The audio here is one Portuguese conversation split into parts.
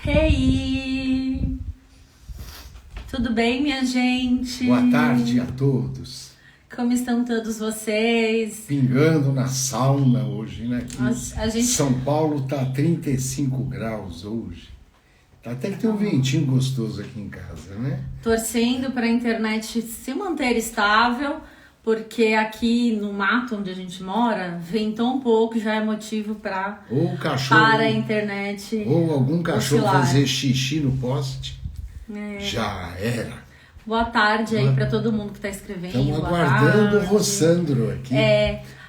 Hey! Tudo bem, minha gente? Boa tarde a todos. Como estão todos vocês? Pingando na sauna hoje, né? A gente... São Paulo tá 35 graus hoje. Tá até que tem um ventinho gostoso aqui em casa, né? Torcendo para a internet se manter estável, porque aqui no mato onde a gente mora, ventou um pouco, já é motivo para a internet ou algum cachorro oscilar. Fazer xixi no poste. Já era. Boa tarde aí para todo mundo que está escrevendo. Estamos aguardando o Rossandro aqui.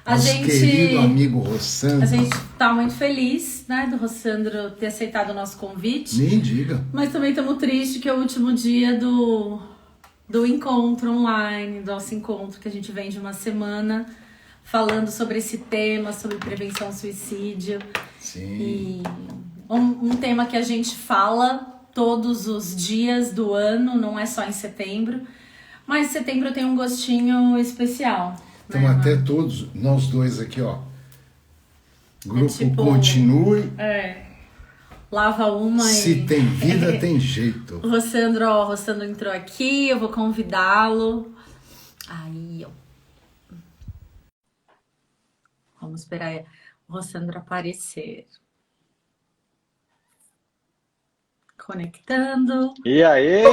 Nosso querido amigo Rossandro. A gente está muito feliz, né, do Rossandro ter aceitado o nosso convite. Nem diga. Mas também estamos tristes que é o último dia do encontro online, do nosso encontro, que a gente vem de uma semana falando sobre esse tema, sobre prevenção ao suicídio. Sim. E um tema que a gente fala todos os dias do ano, não é só em setembro, mas setembro tem um gostinho especial. Então até todos, nós dois aqui, ó. Grupo continue. Lava uma Se tem vida, tem jeito. O Rossandro entrou aqui, eu vou convidá-lo. Aí, ó. Vamos esperar o Rossandro aparecer. Conectando. E aí?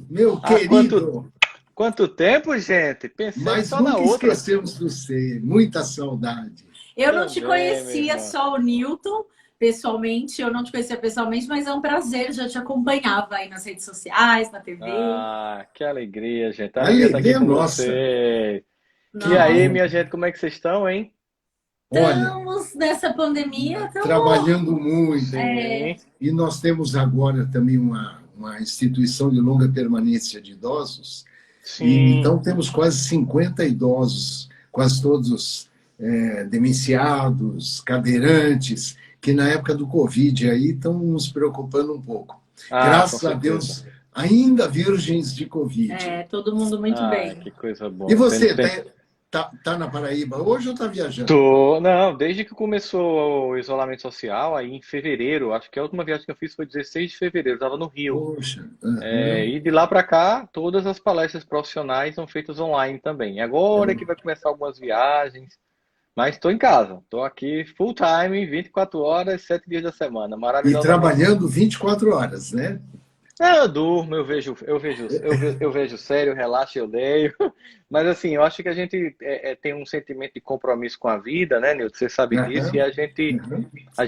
Meu querido! Quanto tempo, gente? Pensei Mas só na nunca outra. esquecemos do você. Muita saudade. Eu não te conhecia, só o Newton, pessoalmente. Eu não te conhecia pessoalmente, mas é um prazer. Já te acompanhava aí nas redes sociais, na TV. Ah, que alegria, gente. Alegria nossa. E aí, minha gente, como é que vocês estão, hein? Estamos nessa pandemia. Trabalhando muito. E nós temos agora também uma instituição de longa permanência de idosos. Sim. Então temos quase 50 idosos, quase todos demenciados, cadeirantes, que na época do Covid aí estão nos preocupando um pouco. Graças a Deus, ainda virgens de Covid. Todo mundo muito bem. Que coisa boa. E você, tá na Paraíba hoje ou tá viajando? Não, desde que começou o isolamento social, aí em fevereiro, acho que a última viagem que eu fiz foi 16 de fevereiro, eu estava no Rio. Poxa. E de lá para cá, todas as palestras profissionais são feitas online também. Agora é que vai começar algumas viagens, mas estou em casa, estou aqui full time, 24 horas, 7 dias da semana, maravilhoso. E trabalhando 24 horas, né? Eu durmo, eu vejo sério, eu relaxo, eu leio. Mas assim, eu acho que a gente tem um sentimento de compromisso com a vida, né, Nilton? Você sabe disso, e a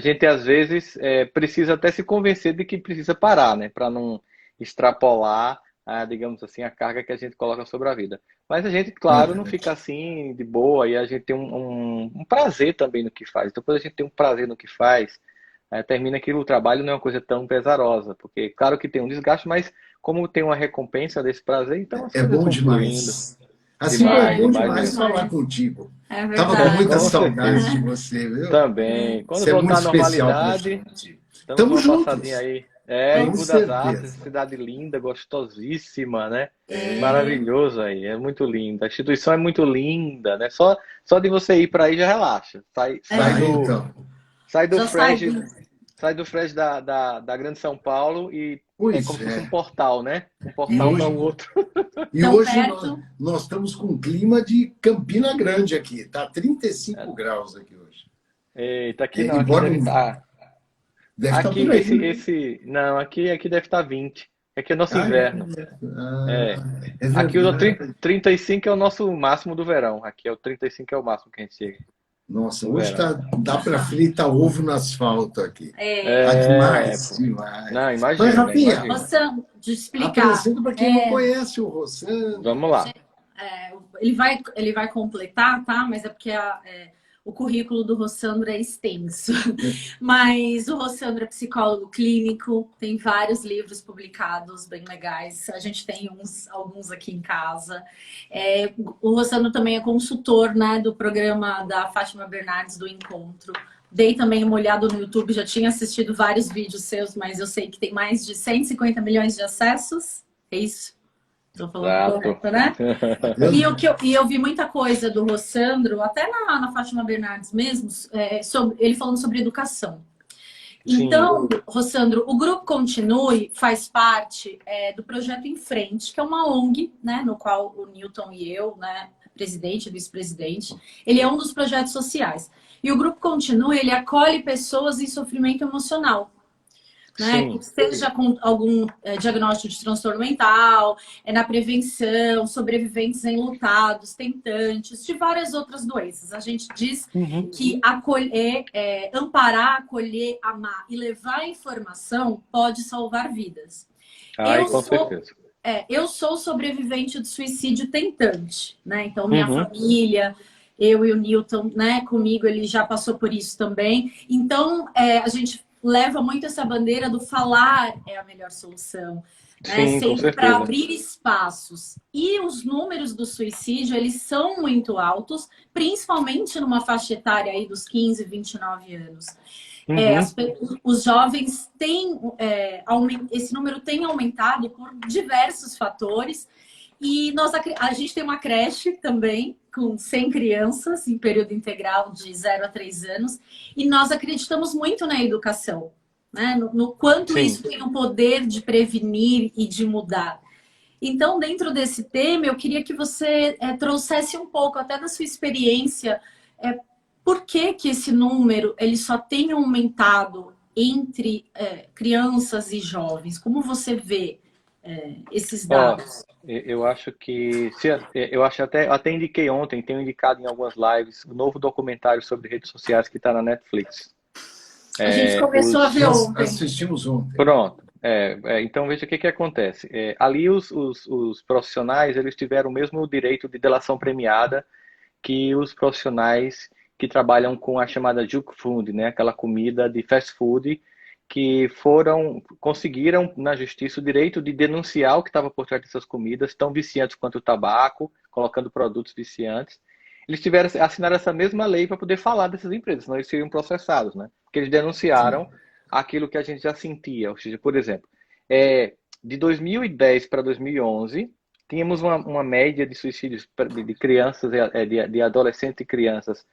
gente às vezes precisa até se convencer de que precisa parar, né? Para não extrapolar, digamos assim, a carga que a gente coloca sobre a vida. Mas a gente, claro, não fica assim de boa, e a gente tem um prazer também no que faz. Então, quando a gente tem um prazer no que faz, termina que o trabalho não é uma coisa tão pesarosa, porque claro que tem um desgaste, mas como tem uma recompensa desse prazer, então é bom demais. Assim é bom demais falar contigo. Tava com muita saudade de você, viu? Também. Quando você voltar é à normalidade, estamos juntos. Aí. Em Budapeste, cidade linda, gostosíssima, né? Maravilhoso aí, é muito linda. A instituição é muito linda, né? Só de você ir para aí já relaxa. Sai do Frege da Grande São Paulo e como se fosse um portal, né? Um portal para o outro. E hoje nós estamos com um clima de Campina Grande aqui. Tá 35 graus aqui hoje. Eita, aqui não, aqui deve estar... Deve estar por aí, Não, aqui deve estar 20. Aqui é nosso inverno. Aqui o 35 é o nosso máximo do verão. Aqui é o 35 é o máximo que a gente chega. Nossa, hoje dá para fritar ovo no asfalto aqui. Demais. Não, imagina. Mas, Rafinha, Rossandro, de explicar. Apresenta para quem não conhece o Rossandro. Vamos lá. Ele vai completar, tá? Mas é porque o currículo do Rossandro é extenso. Mas o Rossandro é psicólogo clínico, tem vários livros publicados bem legais. A gente tem alguns aqui em casa. O Rossandro também é consultor, né, do programa da Fátima Bernardes do Encontro. Dei também uma olhada no YouTube, já tinha assistido vários vídeos seus, mas eu sei que tem mais de 150 milhões de acessos. É isso? Estou falando correto, né? E eu vi muita coisa do Rossandro, até na Fátima Bernardes mesmo, ele falando sobre educação. Então, Rossandro, o Grupo Continue faz parte do projeto Em Frente, que é uma ONG, né, no qual o Newton e eu, né, presidente e vice-presidente, ele é um dos projetos sociais. E o Grupo Continue, ele acolhe pessoas em sofrimento emocional. Né? Seja com algum diagnóstico de transtorno mental, na prevenção, sobreviventes enlutados, tentantes, de várias outras doenças. A gente diz que acolher, amparar, acolher, amar e levar informação pode salvar vidas. Com certeza. Eu sou sobrevivente de suicídio tentante, né? Então, minha família, eu e o Newton, né, comigo, ele já passou por isso também. Então, a gente leva muito essa bandeira do falar é a melhor solução, né? Sempre para abrir espaços. E os números do suicídio, eles são muito altos, principalmente numa faixa etária aí dos 15, 29 anos. Os jovens têm, esse número tem aumentado por diversos fatores. E a gente tem uma creche também, com 100 crianças em período integral de 0 a 3 anos. E nós acreditamos muito na educação, né? No quanto isso tem o poder de prevenir e de mudar. Então, dentro desse tema, eu queria que você trouxesse um pouco, até da sua experiência, por que esse número ele só tem aumentado entre crianças e jovens? Como você vê esses dados? Eu acho que... Eu acho até indiquei ontem, tenho indicado em algumas lives, o novo documentário sobre redes sociais que está na Netflix. A gente começou a ver ontem. Assistimos ontem. Pronto. Então, veja o que acontece. Ali, os profissionais, eles tiveram o mesmo direito de delação premiada que os profissionais que trabalham com a chamada junk food, né? Aquela comida de fast food, que conseguiram na justiça o direito de denunciar o que estava por trás dessas comidas, tão viciantes quanto o tabaco, colocando produtos viciantes. Eles assinaram essa mesma lei para poder falar dessas empresas, senão eles seriam processados, né? Porque eles denunciaram aquilo que a gente já sentia. Ou seja, por exemplo, de 2010 para 2011, tínhamos uma média de suicídios de crianças, de adolescentes e crianças,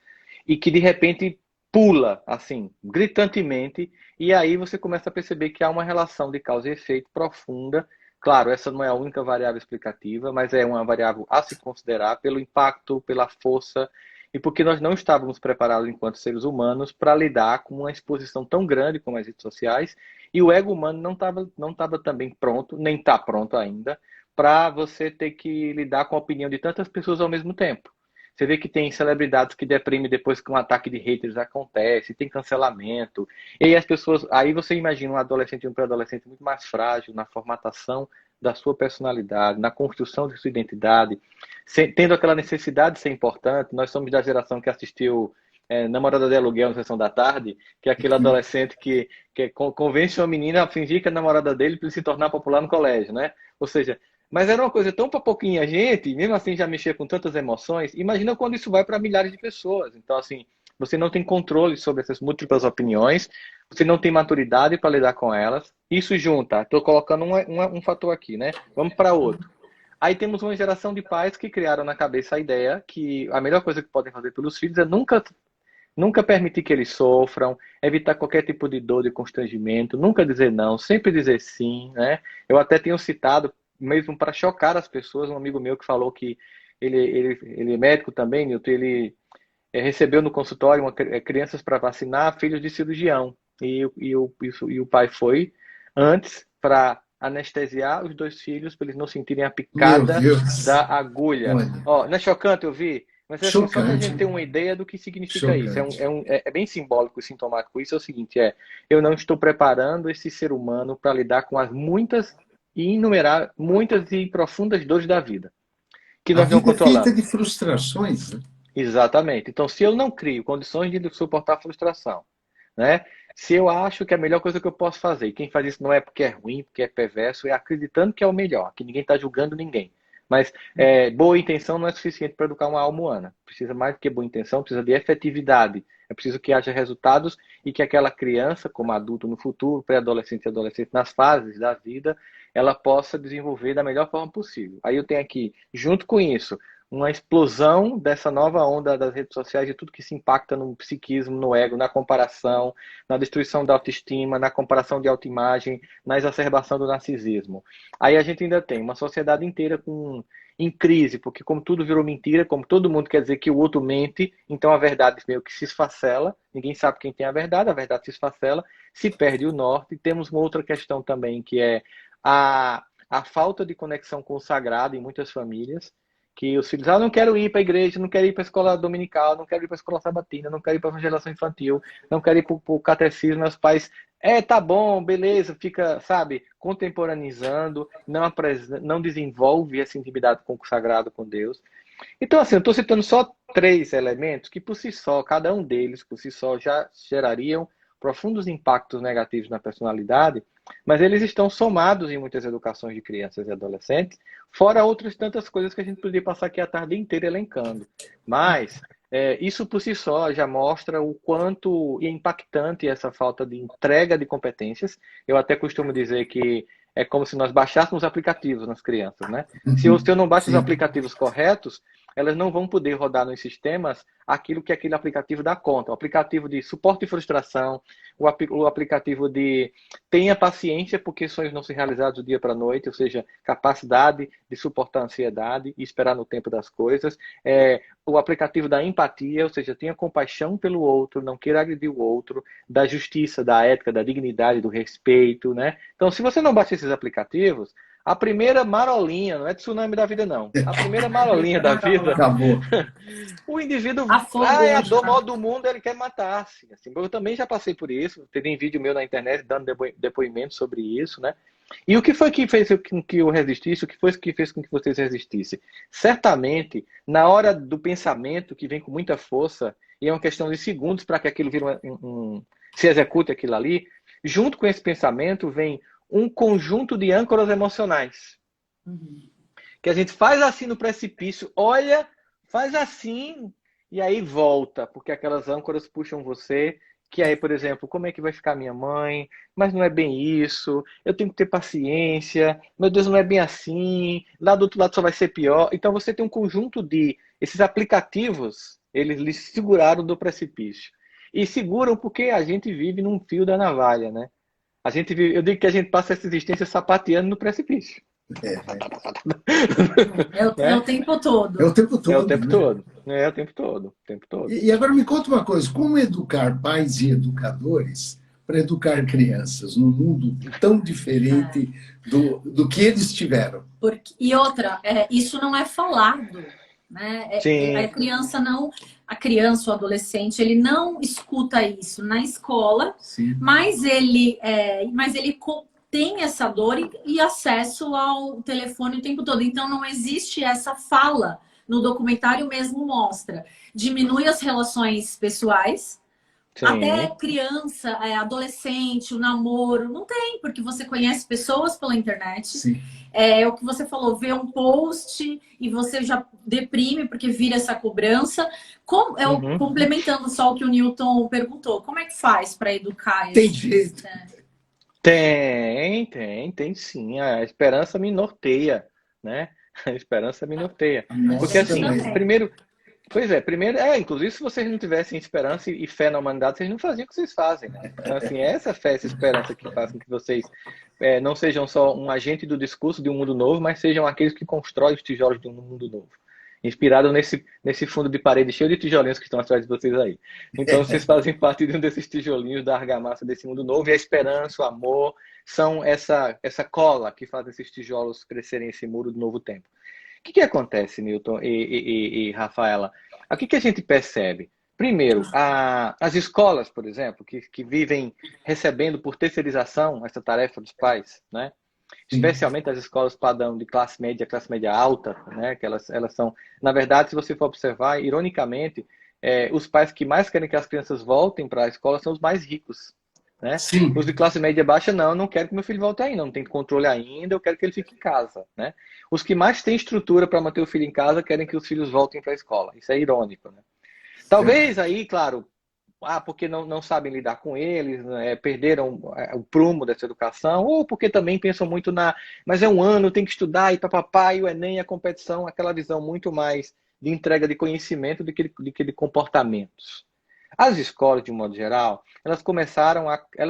e que de repente pula, assim, gritantemente, e aí você começa a perceber que há uma relação de causa e efeito profunda. Claro, essa não é a única variável explicativa, mas é uma variável a se considerar pelo impacto, pela força, e porque nós não estávamos preparados enquanto seres humanos para lidar com uma exposição tão grande como as redes sociais, e o ego humano não estava também pronto, nem está pronto ainda, para você ter que lidar com a opinião de tantas pessoas ao mesmo tempo. Você vê que tem celebridades que deprimem depois que um ataque de haters acontece, tem cancelamento. E aí as pessoas. Aí você imagina um adolescente e um pré-adolescente muito mais frágil na formatação da sua personalidade, na construção de sua identidade, tendo aquela necessidade de ser importante. Nós somos da geração que assistiu Namorada de Aluguel na Sessão da Tarde, que é aquele adolescente que convence uma menina a fingir que é namorada dele para ele se tornar popular no colégio, né? Ou seja, mas era uma coisa tão para pouquinha gente, mesmo assim já mexia com tantas emoções. Imagina quando isso vai para milhares de pessoas. Então, assim, você não tem controle sobre essas múltiplas opiniões, você não tem maturidade para lidar com elas. Isso junta, estou colocando um fator aqui, né? Vamos para outro. Aí temos uma geração de pais que criaram na cabeça a ideia que a melhor coisa que podem fazer pelos filhos é nunca permitir que eles sofram, evitar qualquer tipo de dor, de constrangimento, nunca dizer não, sempre dizer sim, né? Eu até tenho citado, mesmo para chocar as pessoas, um amigo meu que falou que ele é médico também, Nilton, ele recebeu no consultório crianças para vacinar filhos de cirurgião. E o pai foi antes para anestesiar os 2 filhos para eles não sentirem a picada da agulha. Não é chocante eu vi? Mas assim, só para a gente ter uma ideia do que significa isso. É bem simbólico e sintomático. Isso é o seguinte, eu não estou preparando esse ser humano para lidar com as muitas e profundas dores da vida. Que nós não controlamos. A vida é feita de frustrações, né? Exatamente. Então, se eu não crio condições de suportar a frustração, né? Se eu acho que é a melhor coisa que eu posso fazer, e quem faz isso não é porque é ruim, porque é perverso, é acreditando que é o melhor, que ninguém está julgando ninguém. Mas boa intenção não é suficiente para educar uma alma humana. Precisa mais do que boa intenção, precisa de efetividade. É preciso que haja resultados e que aquela criança, como adulto no futuro, pré-adolescente e adolescente nas fases da vida, ela possa desenvolver da melhor forma possível. Aí eu tenho aqui, junto com isso, uma explosão dessa nova onda das redes sociais, de tudo que se impacta no psiquismo, no ego, na comparação, na destruição da autoestima, na comparação de autoimagem, na exacerbação do narcisismo. Aí a gente ainda tem uma sociedade inteira em crise, porque como tudo virou mentira, como todo mundo quer dizer que o outro mente, então a verdade meio que se esfacela, ninguém sabe quem tem a verdade se esfacela, se perde o norte. E temos uma outra questão também, que é a falta de conexão com o sagrado em muitas famílias, que os filhos, não quero ir para a igreja, não quero ir para a escola dominical, não quero ir para a escola sabatina, não quero ir para a evangelização infantil, não quero ir para o catecismo. Meus pais, tá bom, beleza, fica, sabe, contemporaneizando, não desenvolve essa intimidade com o sagrado, com Deus. Então, assim, eu estou citando só 3 elementos que, por si só, cada um deles, por si só, já gerariam profundos impactos negativos na personalidade, mas eles estão somados em muitas educações de crianças e adolescentes, fora outras tantas coisas que a gente poderia passar aqui a tarde inteira elencando. Mas isso por si só já mostra o quanto é impactante essa falta de entrega de competências. Eu até costumo dizer que é como se nós baixássemos aplicativos nas crianças, né? Se eu não baixo os aplicativos corretos, elas não vão poder rodar nos sistemas aquilo que aquele aplicativo dá conta. O aplicativo de suporte e frustração, o aplicativo de tenha paciência porque sonhos não se realizados do dia para a noite, ou seja, capacidade de suportar a ansiedade e esperar no tempo das coisas. O aplicativo da empatia, ou seja, tenha compaixão pelo outro, não queira agredir o outro, da justiça, da ética, da dignidade, do respeito, né? Então, se você não baixa esses aplicativos, a primeira marolinha, não é tsunami da vida, não. A primeira marolinha da vida, Acabou. o indivíduo, Afogou, a dor maior do mundo, ele quer matar-se. Assim, eu também já passei por isso, tem vídeo meu na internet dando depoimento sobre isso, né? E o que foi que fez com que eu resistisse? O que foi que fez com que vocês resistissem? Certamente, na hora do pensamento, que vem com muita força, e é uma questão de segundos para que aquilo vire se execute aquilo ali, junto com esse pensamento vem um conjunto de âncoras emocionais. Que a gente faz assim no precipício, olha, faz assim, e aí volta, porque aquelas âncoras puxam você, que aí, por exemplo, como é que vai ficar minha mãe? Mas não é bem isso, eu tenho que ter paciência, meu Deus, não é bem assim, lá do outro lado só vai ser pior. Então você tem um conjunto de... Esses aplicativos, eles lhe seguraram do precipício. E seguram porque a gente vive num fio da navalha, né? Eu digo que a gente passa essa existência sapateando no precipício. É o tempo todo. É o tempo todo. É o tempo né? todo. É o tempo todo. O tempo todo. E agora me conta uma coisa: como educar pais e educadores para educar crianças num mundo tão diferente do que eles tiveram? E outra, isso não é falado. Né? A criança ou adolescente, ele não escuta isso na escola, mas ele tem essa dor e acesso ao telefone o tempo todo. Então não existe essa fala. No documentário mesmo mostra. Diminui as relações pessoais. Sim. Até criança, adolescente, o namoro, não tem, porque você conhece pessoas pela internet. Sim. É o que você falou, vê um post e você já deprime porque vira essa cobrança. Complementando só o que o Newton perguntou, como é que faz para educar? Tem jeito? Tem sim. A esperança me norteia, né? A esperança me norteia. Nossa, porque assim, primeiro, inclusive se vocês não tivessem esperança e fé na humanidade, vocês não faziam o que vocês fazem. Né? Então, assim, é essa fé, essa esperança que faz com que vocês não sejam só um agente do discurso de um mundo novo, mas sejam aqueles que constroem os tijolos de um mundo novo. Inspirado nesse fundo de parede cheio de tijolinhos que estão atrás de vocês aí. Então, vocês fazem parte de um desses tijolinhos da argamassa desse mundo novo, e a esperança, o amor, são essa cola que faz esses tijolos crescerem esse muro do novo tempo. O que acontece, Newton e Rafaela? O que a gente percebe? Primeiro, as escolas, por exemplo, que vivem recebendo por terceirização essa tarefa dos pais, né? Especialmente as escolas padrão de classe média alta, né? Que elas são... Na verdade, se você for observar, ironicamente, os pais que mais querem que as crianças voltem para a escola são os mais ricos. Né? Os de classe média baixa, não quero que meu filho volte ainda, não tem controle ainda, eu quero que ele fique em casa. Né? Os que mais têm estrutura para manter o filho em casa querem que os filhos voltem para a escola. Isso é irônico. Né? Talvez aí, claro, porque não sabem lidar com eles, né, perderam o prumo dessa educação, ou porque também pensam muito mas é um ano, tem que estudar, e papapá, e o Enem, a competição, aquela visão muito mais de entrega de conhecimento do que de comportamentos. As escolas, de um modo geral, elas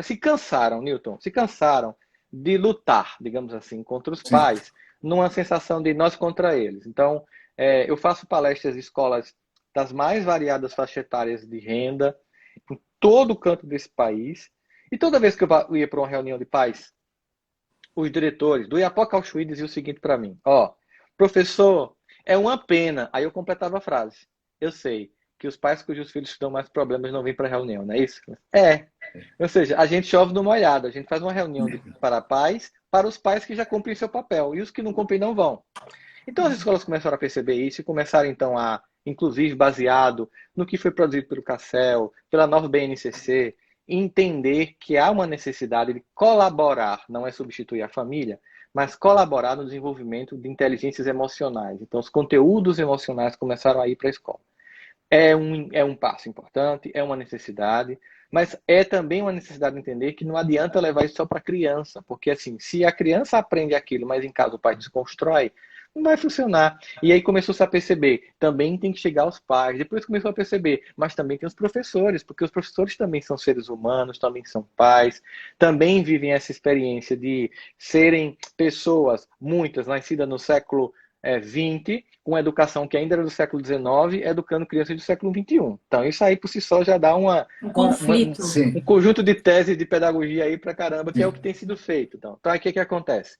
se cansaram, Newton, se cansaram de lutar, digamos assim, contra os Sim. pais, numa sensação de nós contra eles. Então, eu faço palestras em escolas das mais variadas faixas etárias de renda, em todo o canto desse país, e toda vez que eu ia para uma reunião de pais, os diretores do Iapoca ao Chuí diziam o seguinte para mim: professor, é uma pena. Aí eu completava a frase: eu sei que os pais cujos filhos dão mais problemas não vêm para a reunião, não é isso? Ou seja, a gente chove no molhado, a gente faz uma reunião para pais, para os pais que já cumprem seu papel, e os que não cumprem não vão. Então as escolas começaram a perceber isso e começaram então a, inclusive baseado no que foi produzido pelo CACEL, pela nova BNCC, entender que há uma necessidade de colaborar, não é substituir a família, mas colaborar no desenvolvimento de inteligências emocionais. Então os conteúdos emocionais começaram a ir para a escola. É um passo importante, é uma necessidade, mas é também uma necessidade de entender que não adianta levar isso só para a criança, porque assim, se a criança aprende aquilo, mas em casa o pai desconstrói, não vai funcionar. E aí começou-se a perceber, também tem que chegar aos pais, depois começou a perceber, mas também tem os professores, porque os professores também são seres humanos, também são pais, também vivem essa experiência de serem pessoas, muitas, nascidas no século XX, com educação que ainda era do século XIX, educando crianças do século XXI. Então, isso aí por si só já dá um conflito. um conjunto de teses de pedagogia aí pra caramba, que é o que tem sido feito. Então aí o que acontece?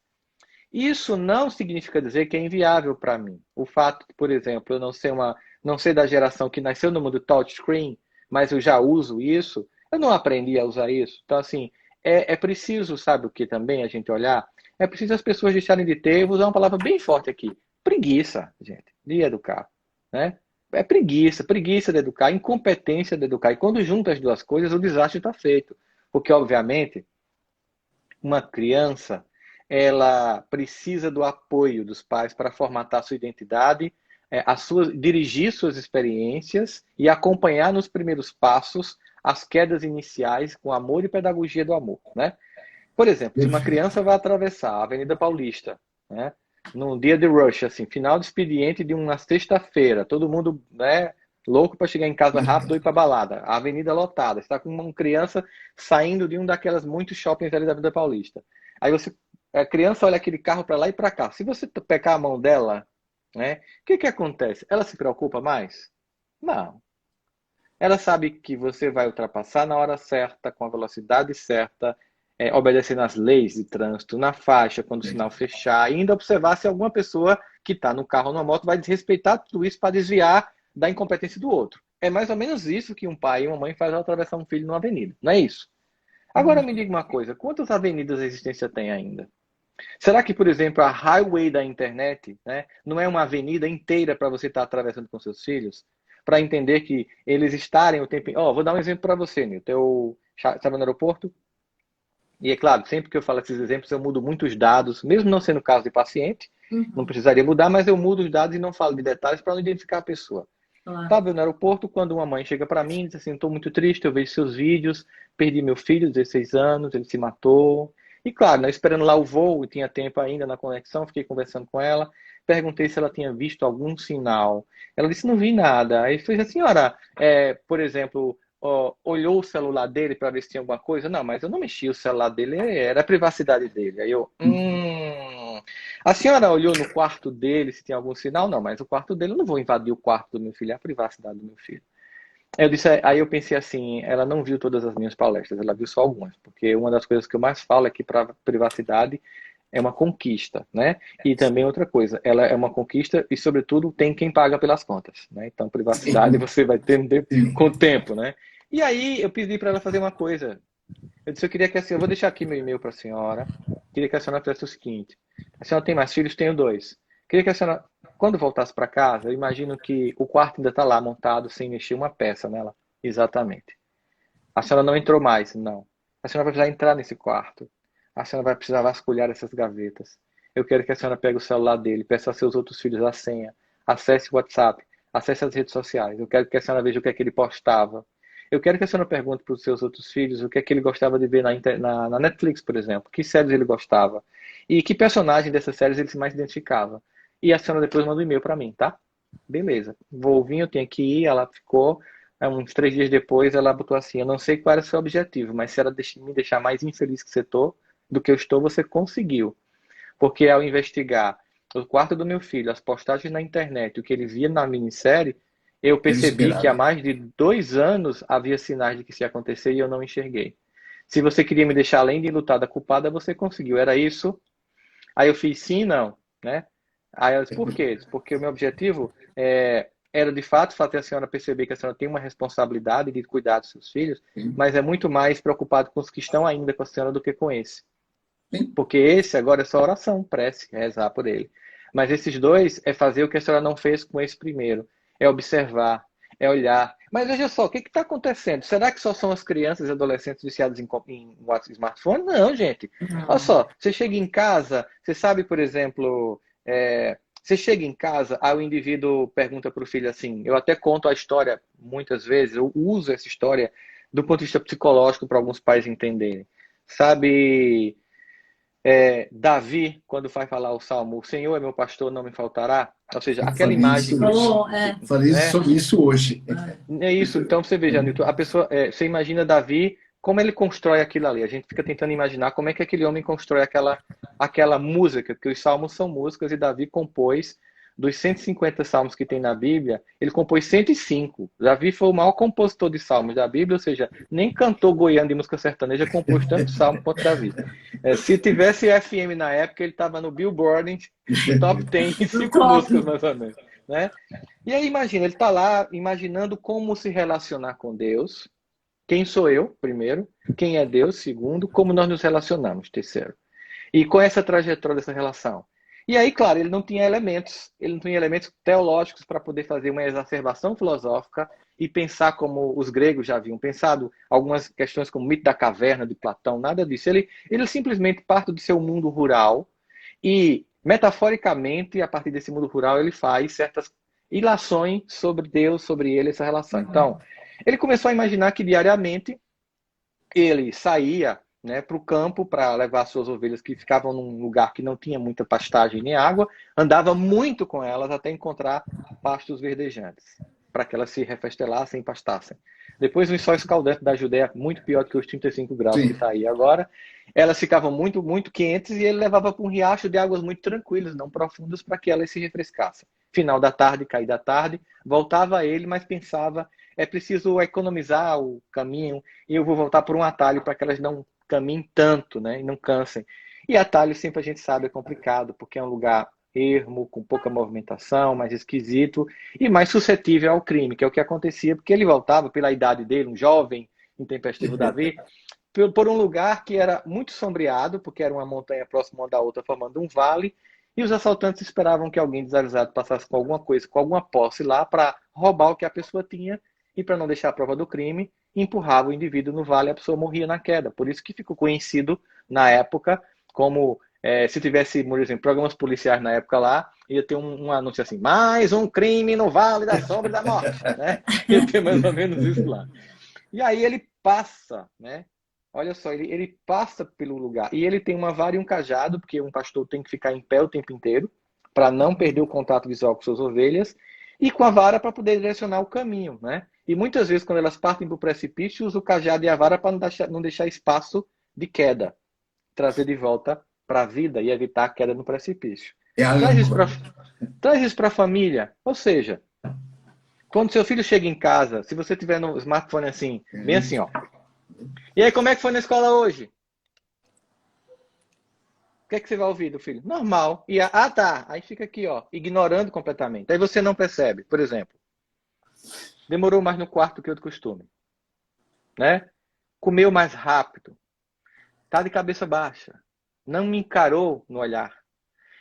Isso não significa dizer que é inviável para mim. O fato, por exemplo, eu não ser da geração que nasceu no mundo touchscreen, mas eu já uso isso, eu não aprendi a usar isso. Então, assim, é preciso, sabe o que também a gente olhar? É preciso as pessoas deixarem de ter, eu vou usar uma palavra bem forte aqui, preguiça, gente, de educar, né? É preguiça de educar, incompetência de educar. E quando junta as duas coisas, o desastre está feito. Porque, obviamente, uma criança, ela precisa do apoio dos pais para formatar sua identidade, dirigir suas experiências e acompanhar nos primeiros passos as quedas iniciais com amor e pedagogia do amor, né? Por exemplo, se uma criança vai atravessar a Avenida Paulista, né, num dia de rush, assim, final de expediente de uma sexta-feira, todo mundo, né, louco para chegar em casa rápido ou ir para balada, a avenida lotada, está com uma criança saindo de um daquelas muitos shoppings ali da Avenida Paulista. Aí a criança olha aquele carro para lá e para cá. Se você pegar a mão dela, né, o que acontece? Ela se preocupa mais? Não. Ela sabe que você vai ultrapassar na hora certa, com a velocidade certa, obedecendo às leis de trânsito, na faixa, quando o sinal fechar, e ainda observar se alguma pessoa que está no carro ou na moto vai desrespeitar tudo isso para desviar da incompetência do outro. É mais ou menos isso que um pai e uma mãe fazem ao atravessar um filho numa avenida, não é isso? Agora me diga uma coisa, quantas avenidas a existência tem ainda? Será que, por exemplo, a highway da internet, né, não é uma avenida inteira para você estar atravessando com seus filhos? Para entender que eles estarem o tempo... vou dar um exemplo para você, Nilton. Eu estava no aeroporto, e é claro, sempre que eu falo esses exemplos, eu mudo muitos dados, mesmo não sendo caso de paciente, não precisaria mudar, mas eu mudo os dados e não falo de detalhes para não identificar a pessoa. Estava no aeroporto quando uma mãe chega para mim e diz assim: estou muito triste, eu vejo seus vídeos, perdi meu filho, 16 anos, ele se matou. E claro, né, esperando lá o voo, e tinha tempo ainda na conexão, fiquei conversando com ela, perguntei se ela tinha visto algum sinal. Ela disse: não vi nada. Aí eu falei: a senhora, por exemplo, olhou o celular dele para ver se tinha alguma coisa? Não, mas eu não mexi o celular dele, era a privacidade dele. Aí eu, a senhora olhou no quarto dele se tinha algum sinal? Não, mas o quarto dele, eu não vou invadir o quarto do meu filho, é a privacidade do meu filho. Aí eu pensei assim, ela não viu todas as minhas palestras, ela viu só algumas, porque uma das coisas que eu mais falo é que para privacidade é uma conquista, né? E também outra coisa, ela é uma conquista e, sobretudo, tem quem paga pelas contas, né? Então, privacidade você vai ter com o tempo, né? E aí eu pedi para ela fazer uma coisa. Eu disse: eu queria que eu vou deixar aqui meu e-mail para a senhora. Queria que a senhora fizesse o seguinte: a senhora tem mais filhos? Tenho 2. Queria que a senhora, quando voltasse para casa, eu imagino que o quarto ainda está lá montado sem mexer uma peça nela. Exatamente. A senhora não entrou mais? Não. A senhora vai precisar entrar nesse quarto. A senhora vai precisar vasculhar essas gavetas. Eu quero que a senhora pegue o celular dele, peça a seus outros filhos a senha, acesse o WhatsApp, acesse as redes sociais. Eu quero que a senhora veja o que é que ele postava. Eu quero que a senhora pergunte para os seus outros filhos o que é que ele gostava de ver na Netflix, por exemplo. Que séries ele gostava. E que personagem dessas séries ele se mais identificava. E a senhora depois manda um e-mail para mim, tá? Beleza. Vou vir, eu tenho que ir. Ela ficou. Uns 3 dias depois, ela botou assim: eu não sei qual era o seu objetivo, mas se ela me deixar mais infeliz do que eu estou, você conseguiu. Porque ao investigar o quarto do meu filho, as postagens na internet, o que ele via na minissérie, eu Ele percebi que há esperava. mais de 2 anos havia sinais de que isso ia acontecer e eu não enxerguei. Se você queria me deixar além de lutada culpada, você conseguiu. Era isso? Aí eu fiz sim, não, né? Aí ela disse, por quê? Porque o meu objetivo era de fato fazer a senhora perceber que a senhora tem uma responsabilidade de cuidar dos seus filhos, Sim, mas é muito mais preocupado com os que estão ainda com a senhora do que com esse. sim. Porque esse agora é só oração, prece, rezar por ele. Mas esses dois é fazer o que a senhora não fez com esse primeiro. É observar, é olhar. Mas veja só, o que está acontecendo? Será que só são as crianças e adolescentes viciados em smartphone? Não, gente. Olha Não. só, você chega em casa, você sabe, por exemplo, você chega em casa, aí o indivíduo pergunta para o filho assim, eu até conto a história muitas vezes, eu uso essa história do ponto de vista psicológico para alguns pais entenderem. Sabe, Davi, quando vai falar o salmo, o Senhor é meu pastor, não me faltará. Ou seja, Eu aquela falei imagem isso hoje. Falou, Falei né? sobre isso hoje. É isso. Então você veja, Nilton, a pessoa, você imagina Davi, como ele constrói aquilo ali. A gente fica tentando imaginar como é que aquele homem constrói aquela música, porque os salmos são músicas e Davi compôs dos 150 salmos que tem na Bíblia, ele compôs 105. Davi foi o maior compositor de salmos da Bíblia, ou seja, nem cantor goiano de música sertaneja compôs tanto salmo quanto Davi. Se tivesse FM na época, ele estava no Billboard Top 10 em no 5 top. músicas, mais ou menos. Né? E aí imagina, ele está lá imaginando como se relacionar com Deus. Quem sou eu, primeiro? Quem é Deus, segundo? Como nós nos relacionamos, terceiro? E com essa trajetória dessa relação. E aí, claro, ele não tinha elementos teológicos para poder fazer uma exacerbação filosófica e pensar como os gregos já haviam pensado, algumas questões como o mito da caverna de Platão, nada disso. Ele simplesmente parte do seu mundo rural e, metaforicamente, a partir desse mundo rural, ele faz certas ilações sobre Deus, sobre ele, essa relação. Então, ele começou a imaginar que diariamente ele saía, né, para o campo para levar suas ovelhas que ficavam num lugar que não tinha muita pastagem nem água, andava muito com elas até encontrar pastos verdejantes, para que elas se refestelassem e pastassem. Depois, no sol escaldante da Judéia, muito pior do que os 35 graus que Sim. está aí agora, elas ficavam muito, muito quentes e ele levava para um riacho de águas muito tranquilas, não profundas, para que elas se refrescassem. Final da tarde, cair da tarde, voltava a ele, mas pensava, é preciso economizar o caminho e eu vou voltar por um atalho para que elas não caminhem tanto, né, e não cansem. E atalho sempre a gente sabe é complicado, porque é um lugar ermo, com pouca movimentação, mais esquisito e mais suscetível ao crime, que é o que acontecia, porque ele voltava pela idade dele, um jovem intempestivo Davi, por um lugar que era muito sombreado, porque era uma montanha próxima uma da outra, formando um vale, e os assaltantes esperavam que alguém desavisado passasse com alguma coisa, com alguma posse lá, para roubar o que a pessoa tinha, e para não deixar a prova do crime, empurrava o indivíduo no vale e a pessoa morria na queda. Por isso que ficou conhecido, na época, como se tivesse, por exemplo, programas policiais na época lá, ia ter um anúncio assim, mais um crime no Vale da Sombra e da Morte, né? Ia ter mais ou menos isso lá. E aí ele passa, né? Olha só, ele passa pelo lugar. E ele tem uma vara e um cajado, porque um pastor tem que ficar em pé o tempo inteiro, para não perder o contato visual com suas ovelhas, e com a vara para poder direcionar o caminho, né? E muitas vezes, quando elas partem para o precipício, usa o cajado e a vara para não deixar espaço de queda, trazer de volta para a vida e evitar a queda no precipício. É a Traz âncora. isso para a família. Ou seja, quando seu filho chega em casa, se você tiver no smartphone assim, bem assim, ó. E aí, como é que foi na escola hoje? O que é que você vai ouvir do filho? Normal. E tá. Aí fica aqui, ó, ignorando completamente. Aí você não percebe. Por exemplo, demorou mais no quarto que o costume, né? Comeu mais rápido. Tá de cabeça baixa. Não me encarou no olhar.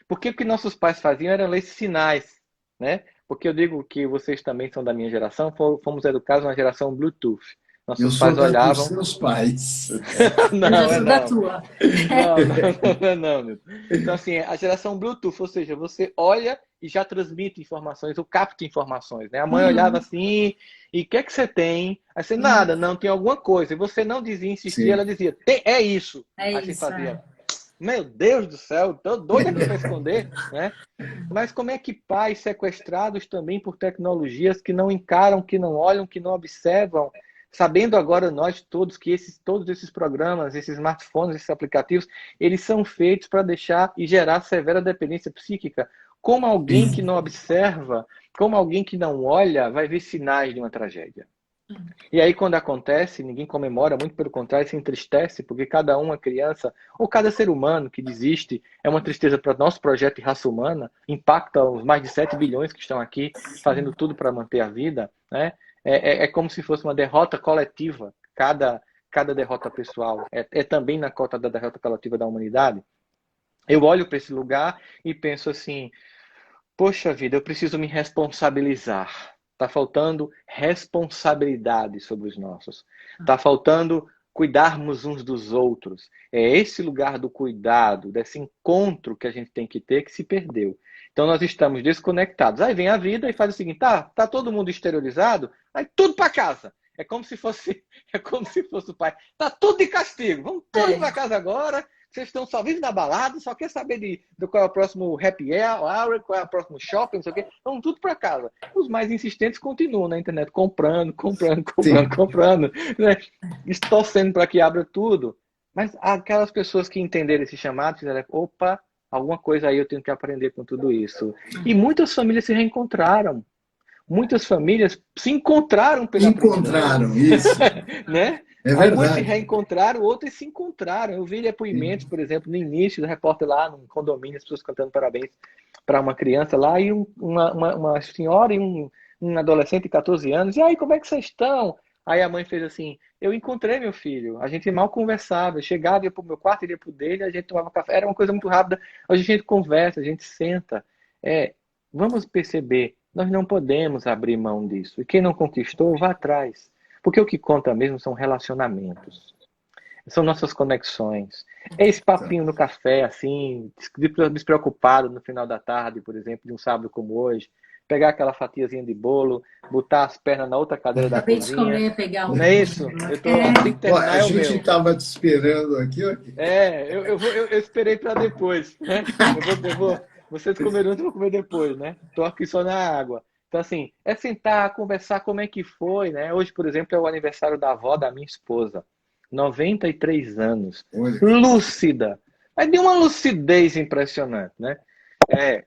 Porque o que nossos pais faziam era ler sinais, né? Porque eu digo que vocês também são da minha geração, fomos educados na geração Bluetooth. Eu Nossos sou pais dos olhavam. seus pais. Não, Eu já é sou da não. tua. Não, Nilton. Então, assim, a geração Bluetooth, ou seja, você olha e já transmite informações, ou capta informações, né? A mãe olhava Uhum. assim, e o que é que você tem? Aí você, Uhum. nada, não, tem alguma coisa. E você não dizia, insistia, Sim. ela dizia, é isso. É Aí você isso, fazia, é. meu Deus do céu, tô doido aqui para esconder, né? Mas como é que pais sequestrados também por tecnologias que não encaram, que não olham, que não observam, sabendo agora nós todos que todos esses programas, esses smartphones, esses aplicativos, eles são feitos para deixar e gerar severa dependência psíquica. Como alguém que Sim. não observa, como alguém que não olha, vai ver sinais de uma tragédia. E aí, quando acontece, ninguém comemora, muito pelo contrário, se entristece, porque cada uma criança, ou cada ser humano que desiste, é uma tristeza para o nosso projeto de raça humana, impacta os mais de 7 bilhões que estão aqui, fazendo tudo para manter a vida, né? É como se fosse uma derrota coletiva, cada derrota pessoal. É também na cota da derrota coletiva da humanidade. Eu olho para esse lugar e penso assim, poxa vida, eu preciso me responsabilizar. Está faltando responsabilidade sobre os nossos. Está faltando cuidarmos uns dos outros. É esse lugar do cuidado, desse encontro que a gente tem que ter, que se perdeu. Então nós estamos desconectados. Aí vem a vida e faz o seguinte: tá todo mundo exteriorizado, aí tudo para casa. É como se fosse, é como se fosse o pai. Tá tudo de castigo. Vamos todos para casa agora. Vocês estão só vivendo na balada, só quer saber de qual é o próximo happy hour, qual é o próximo shopping, não sei o quê. Vão tudo para casa. Os mais insistentes continuam na internet comprando, Sim. né? Torcendo para que abra tudo. Mas aquelas pessoas que entenderam esse chamado, fizeram, opa, alguma coisa aí eu tenho que aprender com tudo isso. E muitas famílias se reencontraram. Muitas famílias se encontraram pela primeira vez, Encontraram isso. né? É Algumas se verdade. reencontraram, outras se encontraram. Eu vi depoimentos, Sim. por exemplo, no início do repórter lá no condomínio, as pessoas cantando parabéns para uma criança lá e uma senhora e um adolescente de 14 anos. E aí, como é que vocês estão? Aí a mãe fez assim: eu encontrei meu filho, a gente mal conversava, eu chegava, ia para o meu quarto, ia para o dele, a gente tomava café, era uma coisa muito rápida. Hoje a gente conversa, a gente senta. Vamos perceber, nós não podemos abrir mão disso. E quem não conquistou, vá atrás. Porque o que conta mesmo são relacionamentos. São nossas conexões. É esse papinho no café, assim, despreocupado no final da tarde, por exemplo, de um sábado como hoje. Pegar aquela fatiazinha de bolo, botar as pernas na outra cadeira da Acabei de cozinha. comer, pegar Não um. é isso? Assim que Ó, a terminar é o gente meu. estava te esperando aqui. Ó. Eu esperei para depois, né? Vocês comeram antes, eu vou comer depois, né? Tô aqui só na água. Então, assim, é sentar, conversar como é que foi, né? Hoje, por exemplo, é o aniversário da avó da minha esposa. 93 anos. Olha que coisa. Lúcida. Mas de uma lucidez impressionante, né? É,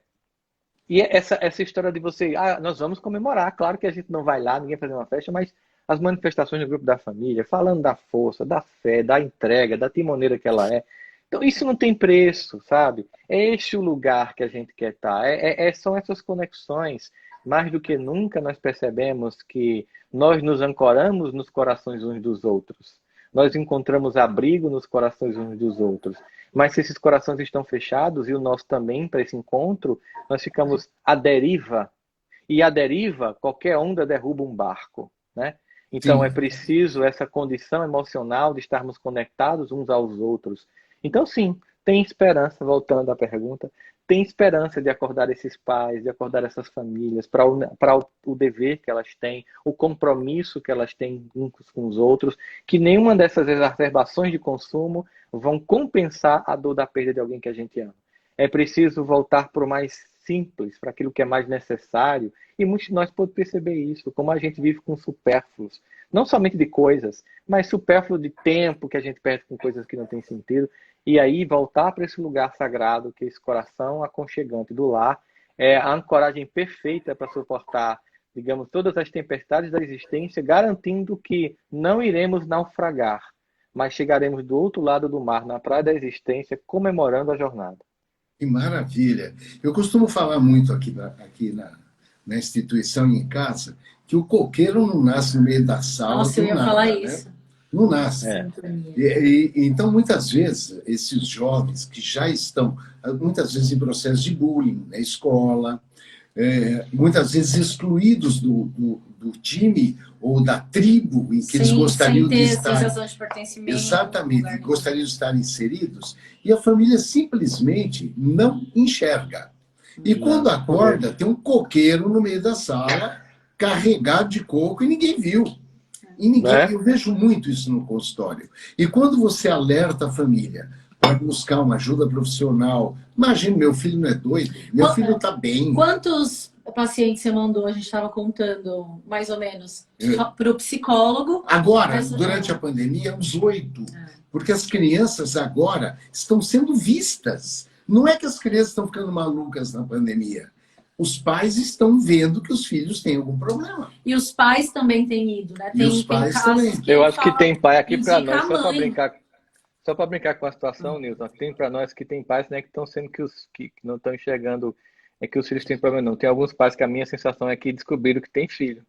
e essa história de você, nós vamos comemorar, claro que a gente não vai lá, ninguém vai fazer uma festa, mas as manifestações do grupo da família, falando da força, da fé, da entrega, da timoneira que ela é. Então, isso não tem preço, sabe? É este o lugar que a gente quer estar. São essas conexões. Mais do que nunca, nós percebemos que nós nos ancoramos nos corações uns dos outros. Nós encontramos abrigo nos corações uns dos outros. Mas se esses corações estão fechados, e o nosso também, para esse encontro, nós ficamos à deriva. E à deriva, qualquer onda derruba um barco, né? Então é Sim, preciso essa condição emocional de estarmos conectados uns aos outros. Então, sim, tem esperança, voltando à pergunta, tem esperança de acordar esses pais, de acordar essas famílias para o dever que elas têm, o compromisso que elas têm uns com os outros, que nenhuma dessas exacerbações de consumo vão compensar a dor da perda de alguém que a gente ama. É preciso voltar para o mais simples, para aquilo que é mais necessário, e muitos de nós podemos perceber isso, como a gente vive com supérfluos, não somente de coisas, mas supérfluo de tempo que a gente perde com coisas que não têm sentido, e aí voltar para esse lugar sagrado, que é esse coração aconchegante do lar, é a ancoragem perfeita para suportar, digamos, todas as tempestades da existência, garantindo que não iremos naufragar, mas chegaremos do outro lado do mar, na praia da existência, comemorando a jornada. que maravilha. Eu costumo falar muito aqui na instituição e em casa que o coqueiro não nasce no meio da sala Nossa, eu do ia falar nada, né? isso. Não nasce. É. Sintonia. Então, muitas vezes, esses jovens que já estão, muitas vezes, em processo de bullying na escola, muitas vezes excluídos do time ou da tribo em que eles gostariam de estar. Sensação de pertencimento. Exatamente, gostariam de estar inseridos, e a família simplesmente não enxerga. E quando acorda, tem um coqueiro no meio da sala, carregado de coco, e ninguém viu. E ninguém, eu vejo muito isso no consultório. E quando você alerta a família para buscar uma ajuda profissional, imagina, meu filho não é doido, meu filho está bem. Quantos pacientes você mandou? A gente estava contando, mais ou menos, para o psicólogo. Agora, durante a pandemia, uns 8. Porque as crianças agora estão sendo vistas. Não é que as crianças estão ficando malucas na pandemia. Os pais estão vendo que os filhos têm algum problema. E os pais também têm ido, né? E os pais também. Eu acho que tem pai aqui para nós, só para brincar com a situação, Nilton, tem para nós que tem pais, né, que estão sendo que não estão enxergando que os filhos têm problema, não. Tem alguns pais que a minha sensação é que descobriram que tem filho.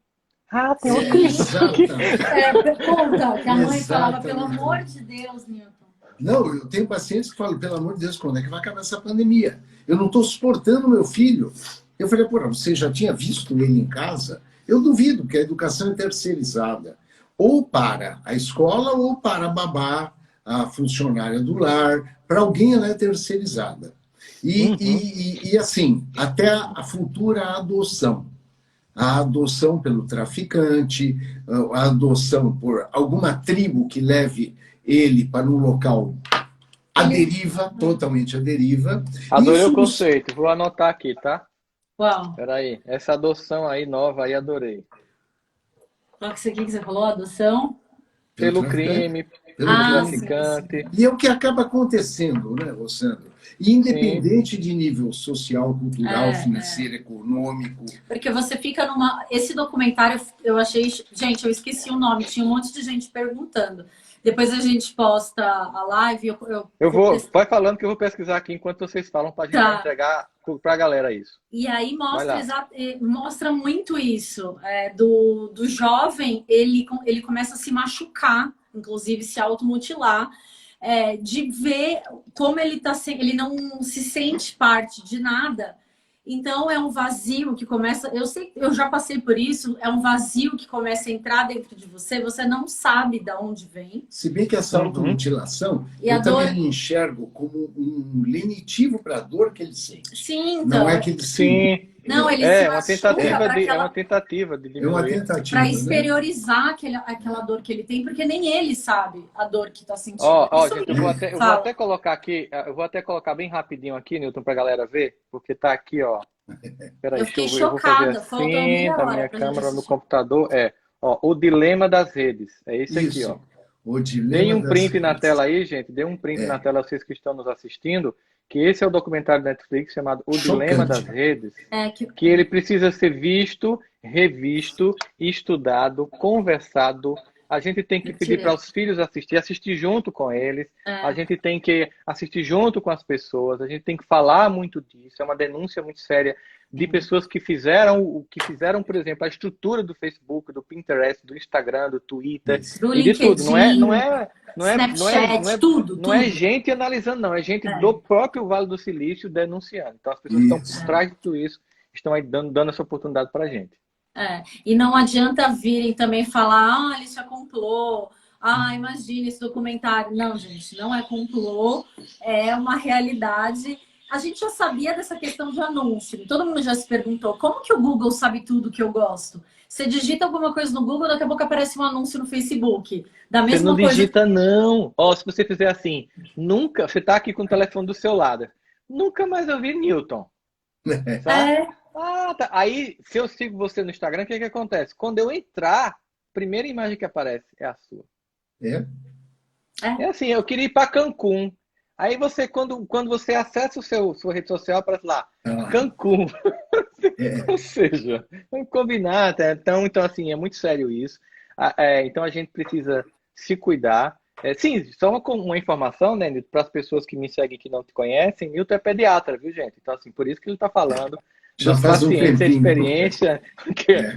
Ah, tem uma criança aqui. Conta, que a mãe falava, pelo amor de Deus, Nilton. Não, eu tenho pacientes que falam, pelo amor de Deus, quando é que vai acabar essa pandemia? Eu não estou suportando meu filho. Eu falei, porra, você já tinha visto ele em casa? Eu duvido que a educação é terceirizada. Ou para a escola, ou para a babá, a funcionária do lar. Para alguém ela é terceirizada. E assim, até a futura adoção. A adoção pelo traficante, a adoção por alguma tribo que leve ele para um local à deriva, totalmente à deriva. Adorei o conceito, vou anotar aqui, tá? Uau. Peraí, essa adoção aí nova aí, adorei. Qual que você falou? Adoção? Pelo crime, pelo traficante. E é o que acaba acontecendo, né, Rossandro? E independente de nível social, cultural, financeiro, econômico. Porque você fica numa... Esse documentário, eu achei... Gente, eu esqueci o nome, tinha um monte de gente perguntando. Depois a gente posta a live. Vai falando que eu vou pesquisar aqui enquanto vocês falam para a gente entregar para a galera isso. E aí mostra muito isso. Do jovem, ele começa a se machucar, inclusive se automutilar, de ver como ele não se sente parte de nada. Então é um vazio que começa... Eu já passei por isso. É um vazio que começa a entrar dentro de você. Você não sabe de onde vem. Se bem que essa automutilação, eu também enxergo como um lenitivo para a dor que ele sente. Sim, então. Não é que ele se... Não, ele se machuca. É uma tentativa de diminuir. É uma tentativa, para exteriorizar aquela dor que ele tem, porque nem ele sabe a dor que está sentindo. Gente, eu vou até colocar aqui, eu vou até colocar bem rapidinho aqui, Nilton, para a galera ver, porque tá aqui, ó. Peraí, eu fiquei chocada. Eu vou fazer assim, tá minha câmera no computador. O dilema das redes. É esse aqui, ó. Dê um print na tela aí, gente. Dê um print na tela, vocês que estão nos assistindo, que esse é o documentário da Netflix chamado O Dilema das Redes, que ele precisa ser visto, revisto, estudado, conversado. A gente tem que pedir para os filhos assistir junto com eles. A gente tem que assistir junto com as pessoas. A gente tem que falar muito disso. É uma denúncia muito séria de pessoas que fizeram, por exemplo, a estrutura do Facebook, do Pinterest, do Instagram, do Twitter, do e de tudo. Snapchat, tudo. Não é gente analisando, não. É gente do próprio Vale do Silício denunciando. Então, as pessoas estão por trás de tudo isso, estão aí dando essa oportunidade para a gente. E não adianta virem também falar, isso é complô. Imagina esse documentário. Não, gente, não é complô. É uma realidade. A gente já sabia dessa questão de anúncio. Todo mundo já se perguntou, como que o Google sabe tudo que eu gosto? Você digita alguma coisa no Google, daqui a pouco aparece um anúncio no Facebook. Você não digita, não. Se você fizer assim, nunca... Você tá aqui com o telefone do seu lado. Nunca mais ouvi Nilton. Tá. Aí, se eu sigo você no Instagram, o que acontece? Quando eu entrar, a primeira imagem que aparece é a sua. É assim, eu queria ir para Cancún. Aí você, quando você acessa sua rede social, aparece lá, Cancún. Ou seja, vamos combinar. Então, assim, é muito sério isso. Então, a gente precisa se cuidar. Sim, só uma informação, né, Nilton, para as pessoas que me seguem que não te conhecem, Nilton é pediatra, viu, gente? Então, assim, por isso que ele está falando já faz paciência, experiência,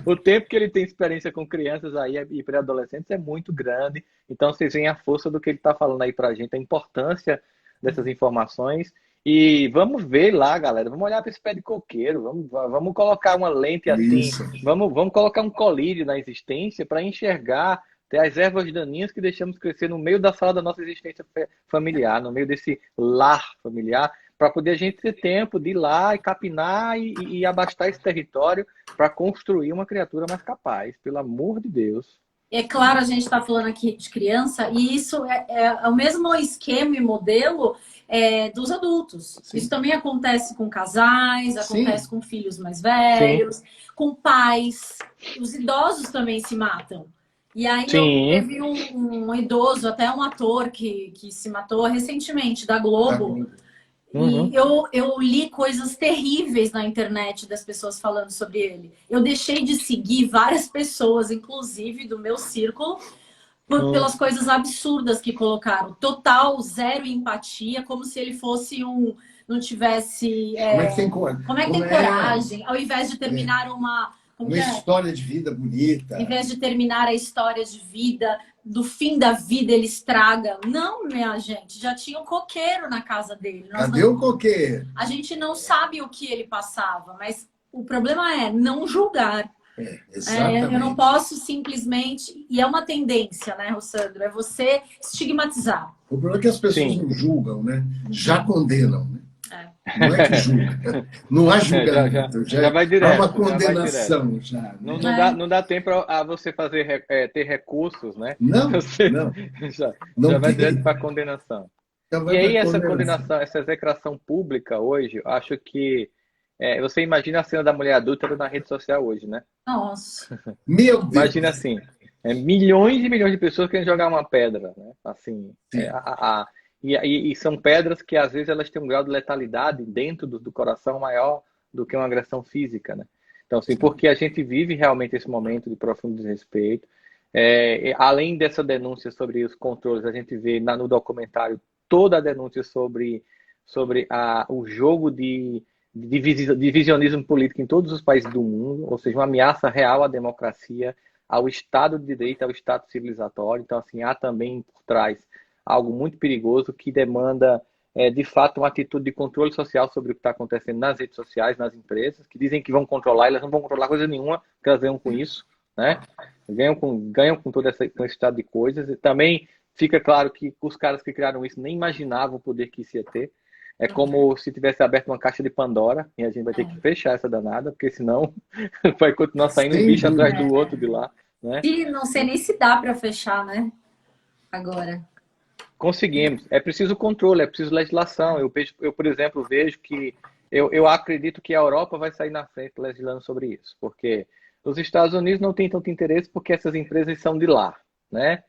o tempo que ele tem experiência com crianças aí e pré-adolescentes é muito grande. Então, vocês veem a força do que ele está falando aí para a gente, a importância dessas informações. E vamos ver lá, galera. Vamos olhar para esse pé de coqueiro. Vamos colocar uma lente assim. Isso. Vamos colocar um colírio na existência para enxergar até as ervas daninhas que deixamos crescer no meio da sala da nossa existência familiar, no meio desse lar familiar, para poder a gente ter tempo de ir lá e capinar e abastar esse território para construir uma criatura mais capaz, pelo amor de Deus. É claro, a gente está falando aqui de criança, e isso é o mesmo esquema e modelo dos adultos. Sim. Isso também acontece com casais, acontece com filhos mais velhos, com pais. Os idosos também se matam. E aí teve um idoso, até um ator que se matou recentemente, da Globo. E eu li coisas terríveis na internet das pessoas falando sobre ele. Eu deixei de seguir várias pessoas, inclusive do meu círculo, pelas coisas absurdas que colocaram. Total, zero empatia, como se ele fosse não tivesse... como é que tem coragem? Ao invés de terminar uma história de vida bonita. Ao invés de terminar a história de vida, do fim da vida ele estraga. Não, minha gente, já tinha um coqueiro na casa dele. Cadê o coqueiro? A gente não sabe o que ele passava, mas o problema é não julgar. Exatamente. Eu não posso simplesmente... E é uma tendência, né, Rossandro? É você estigmatizar. O problema é que as pessoas não julgam, né? Já condenam, né? Não é que julga. Não há julgamento. Já vai direto. Há uma condenação. Não dá tempo a você ter recursos, né? Não. Já vai direto para a condenação. E aí essa condenação, essa execração pública hoje, acho que você imagina a cena da mulher adulta na rede social hoje, né? Nossa. Meu Deus. Imagina assim, milhões e milhões de pessoas querem jogar uma pedra, né? Assim, e são pedras que, às vezes, elas têm um grau de letalidade dentro do coração maior do que uma agressão física, né? Então, assim, porque a gente vive realmente esse momento de profundo desrespeito. Além dessa denúncia sobre os controles, a gente vê no documentário toda a denúncia sobre o jogo de divisionismo político em todos os países do mundo, ou seja, uma ameaça real à democracia, ao Estado de Direito, ao Estado civilizatório. Então, assim, há também por trás algo muito perigoso que demanda, de fato, uma atitude de controle social sobre o que está acontecendo nas redes sociais, nas empresas, que dizem que vão controlar, elas não vão controlar coisa nenhuma, que elas ganham com isso, né? Ganham com todo esse estado de coisas. E também fica claro que os caras que criaram isso nem imaginavam o poder que isso ia ter. É como se tivesse aberto uma caixa de Pandora, e a gente vai ter que fechar essa danada, porque senão vai continuar saindo um bicho atrás do outro de lá, né? E não sei nem se dá para fechar, né? Agora. Conseguimos. É preciso controle, é preciso legislação. Eu, por exemplo, vejo que eu acredito que a Europa vai sair na frente legislando sobre isso, porque os Estados Unidos não têm tanto interesse porque essas empresas são de lá, né?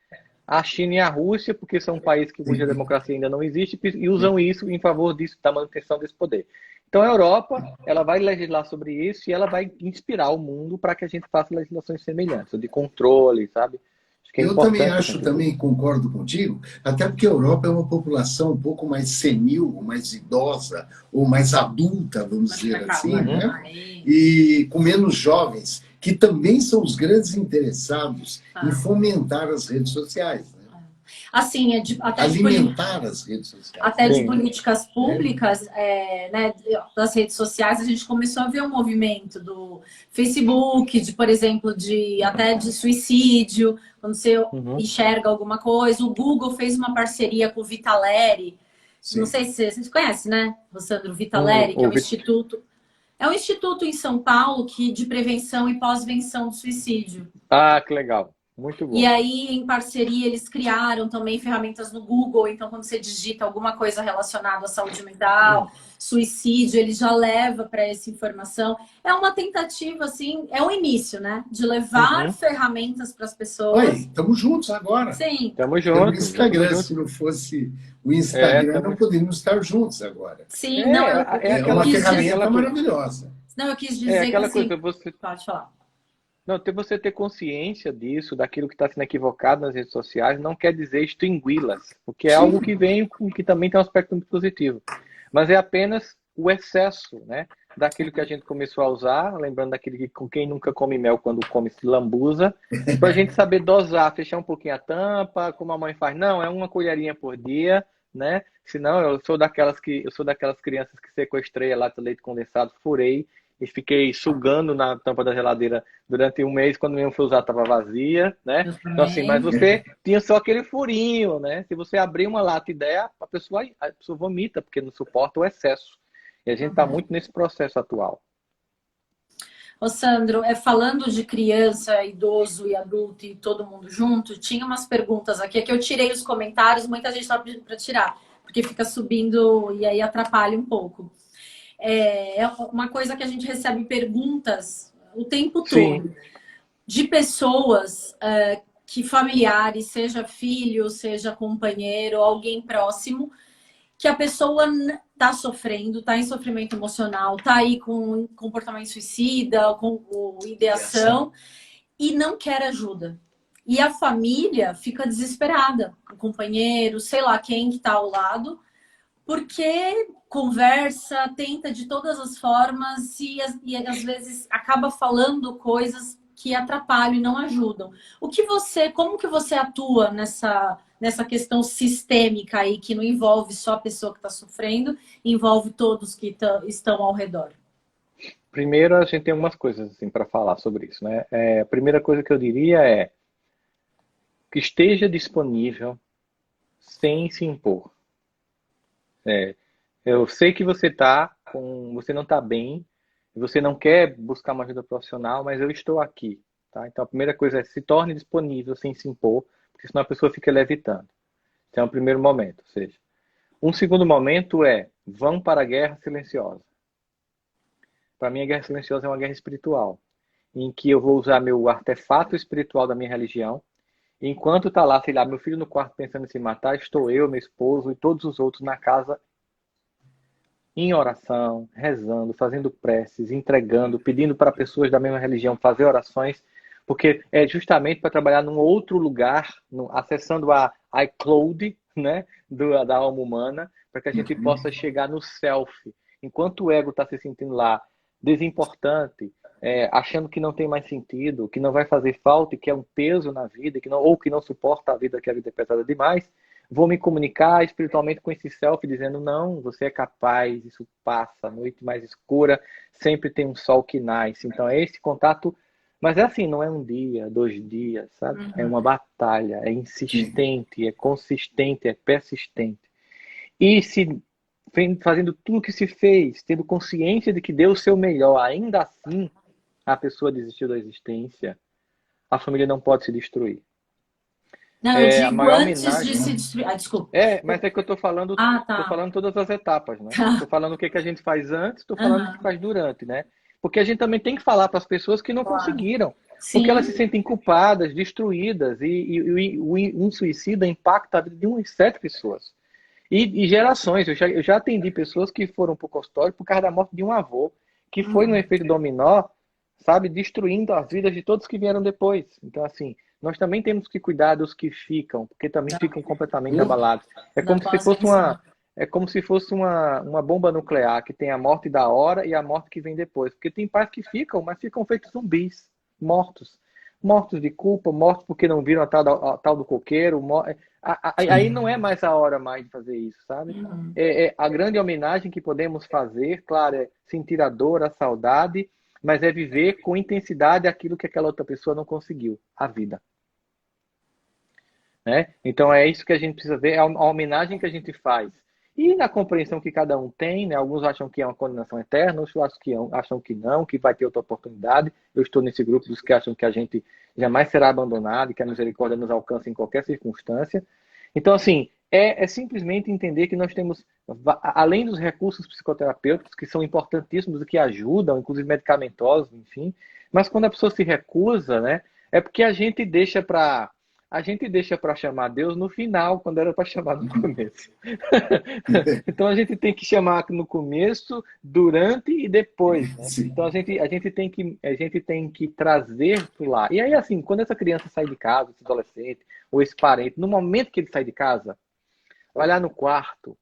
A China e a Rússia, porque são países cuja democracia ainda não existe e usam isso em favor disso, da manutenção desse poder. Então a Europa, ela vai legislar sobre isso e ela vai inspirar o mundo para que a gente faça legislações semelhantes, de controle, sabe? Eu também acho, também concordo contigo, até porque a Europa é uma população um pouco mais senil, mais idosa, ou mais adulta, vamos dizer assim, né? E com menos jovens, que também são os grandes interessados em fomentar as redes sociais. Assim, alimentar as redes sociais. Até de políticas públicas, né, das redes sociais, a gente começou a ver um movimento do Facebook, por exemplo, até de suicídio, quando você enxerga alguma coisa. O Google fez uma parceria com o Vitaleri. Sim. Não sei se vocês conhecem, né, Rossandro? Vitaleri, que é um instituto. É um instituto em São Paulo de prevenção e pós-venção do suicídio. Ah, que legal. Muito bom. E aí, em parceria, eles criaram também ferramentas no Google. Então, quando você digita alguma coisa relacionada à saúde mental, suicídio, ele já leva para essa informação. É uma tentativa, assim, é o início, né? De levar ferramentas para as pessoas. Oi, estamos juntos agora. Sim. Estamos juntos. O Instagram, se não fosse o Instagram, não poderíamos estar juntos agora. Sim, é uma ferramenta maravilhosa. Não, eu quis dizer aquela que, assim, coisa, você... Pode falar. Não, você ter consciência disso, daquilo que está sendo equivocado nas redes sociais, não quer dizer extingui-las, porque é algo que vem, que também tem um aspecto muito positivo. Mas é apenas o excesso, né, daquilo que a gente começou a usar, lembrando daquele que com quem nunca come mel quando come se lambuza, para a gente saber dosar, fechar um pouquinho a tampa, como a mãe faz. Não, é uma colherinha por dia, né? Senão eu sou daquelas crianças que sequestrei a lata de leite condensado, furei e fiquei sugando na tampa da geladeira durante um mês, quando mesmo fui usar estava vazia, né? Eu Então assim, mas também. você tinha só aquele furinho, né? Se você abrir uma lata e der, a pessoa vomita, porque não suporta o excesso. E a gente está muito nesse processo atual. Ô Sandro, falando de criança, idoso e adulto e todo mundo junto, tinha umas perguntas aqui que eu tirei os comentários, muita gente estava pedindo para tirar, porque fica subindo e aí atrapalha um pouco. É uma coisa que a gente recebe perguntas o tempo Sim. todo de pessoas que familiares, seja filho, seja companheiro, alguém próximo, que a pessoa está sofrendo, está em sofrimento emocional, está aí com comportamento suicida, com ideação e não quer ajuda. E a família fica desesperada, o companheiro, sei lá quem que está ao lado, porque conversa, tenta de todas as formas e às vezes acaba falando coisas que atrapalham e não ajudam. Como que você atua nessa questão sistêmica aí, que não envolve só a pessoa que está sofrendo, envolve todos que estão ao redor? Primeiro, a gente tem algumas coisas assim para falar sobre isso, né? A primeira coisa que eu diria é que esteja disponível sem se impor. Eu sei que você não está bem, você não quer buscar uma ajuda profissional, mas eu estou aqui, tá? Então a primeira coisa é se torne disponível sem se impor, porque senão a pessoa fica levitando. Esse é o primeiro momento, ou seja, um segundo momento é vão para a guerra silenciosa. Para mim a guerra silenciosa é uma guerra espiritual, em que eu vou usar meu artefato espiritual da minha religião. E enquanto está lá, sei lá, meu filho no quarto pensando em se matar, estou eu, meu esposo e todos os outros na casa em oração, rezando, fazendo preces, entregando, pedindo para pessoas da mesma religião fazer orações, porque é justamente para trabalhar num outro lugar, acessando a iCloud, né, da alma humana, para que a gente possa chegar no self. Enquanto o ego está se sentindo lá desimportante, achando que não tem mais sentido, que não vai fazer falta e que é um peso na vida, ou que não suporta a vida, que a vida é pesada demais, vou me comunicar espiritualmente com esse self, dizendo, não, você é capaz, isso passa, a noite mais escura, sempre tem um sol que nasce. Então é esse contato, mas é assim, não é um dia, 2 dias, sabe? É uma batalha, é insistente, é consistente, é persistente. E se fazendo tudo o que se fez, tendo consciência de que deu o seu melhor, ainda assim a pessoa desistiu da existência, a família não pode se destruir. Não, eu A digo maior antes de homenagem. se destruir. Ah, desculpa. Mas é que eu tô falando Tá. todas as etapas, né? Tô falando o que que a gente faz antes, tô falando o que Aham, faz durante, né? Porque a gente também tem que falar para as pessoas que não claro. conseguiram, porque elas se Sim, sentem culpadas, destruídas, um suicida impacta a vida de umas 7 pessoas. E gerações, eu já atendi pessoas que foram para o consultório por causa da morte de um avô, que foi no efeito dominó, sabe, destruindo as vidas de todos que vieram depois. Então, assim, nós também temos que cuidar dos que ficam, porque também ficam completamente abalados. É da como se fosse pós-venção. uma bomba nuclear que tem a morte da hora e a morte que vem depois. Porque tem pais que ficam, mas ficam feitos zumbis, mortos. Mortos de culpa, mortos porque não viram a tal do coqueiro. Aí não é mais a hora mais de fazer isso, sabe? A grande homenagem que podemos fazer, claro, é sentir a dor, a saudade, mas é viver com intensidade aquilo que aquela outra pessoa não conseguiu, a vida. Né? Então é isso que a gente precisa ver, é a homenagem que a gente faz. E na compreensão que cada um tem, né? Alguns acham que é uma condenação eterna, outros acham que não, que vai ter outra oportunidade. Eu estou nesse grupo dos que acham que a gente jamais será abandonado e que a misericórdia nos alcança em qualquer circunstância. Então, assim, é simplesmente entender que nós temos, além dos recursos psicoterapêuticos, que são importantíssimos e que ajudam, inclusive medicamentosos, enfim, mas quando a pessoa se recusa, né, é porque a gente deixa para chamar Deus no final, quando era para chamar no começo. Então a gente tem que chamar no começo, durante e depois, né? Sim. Então a gente tem que trazer para lá. E aí assim, quando essa criança sai de casa, esse adolescente ou esse parente, no momento que ele sai de casa, vai lá no quarto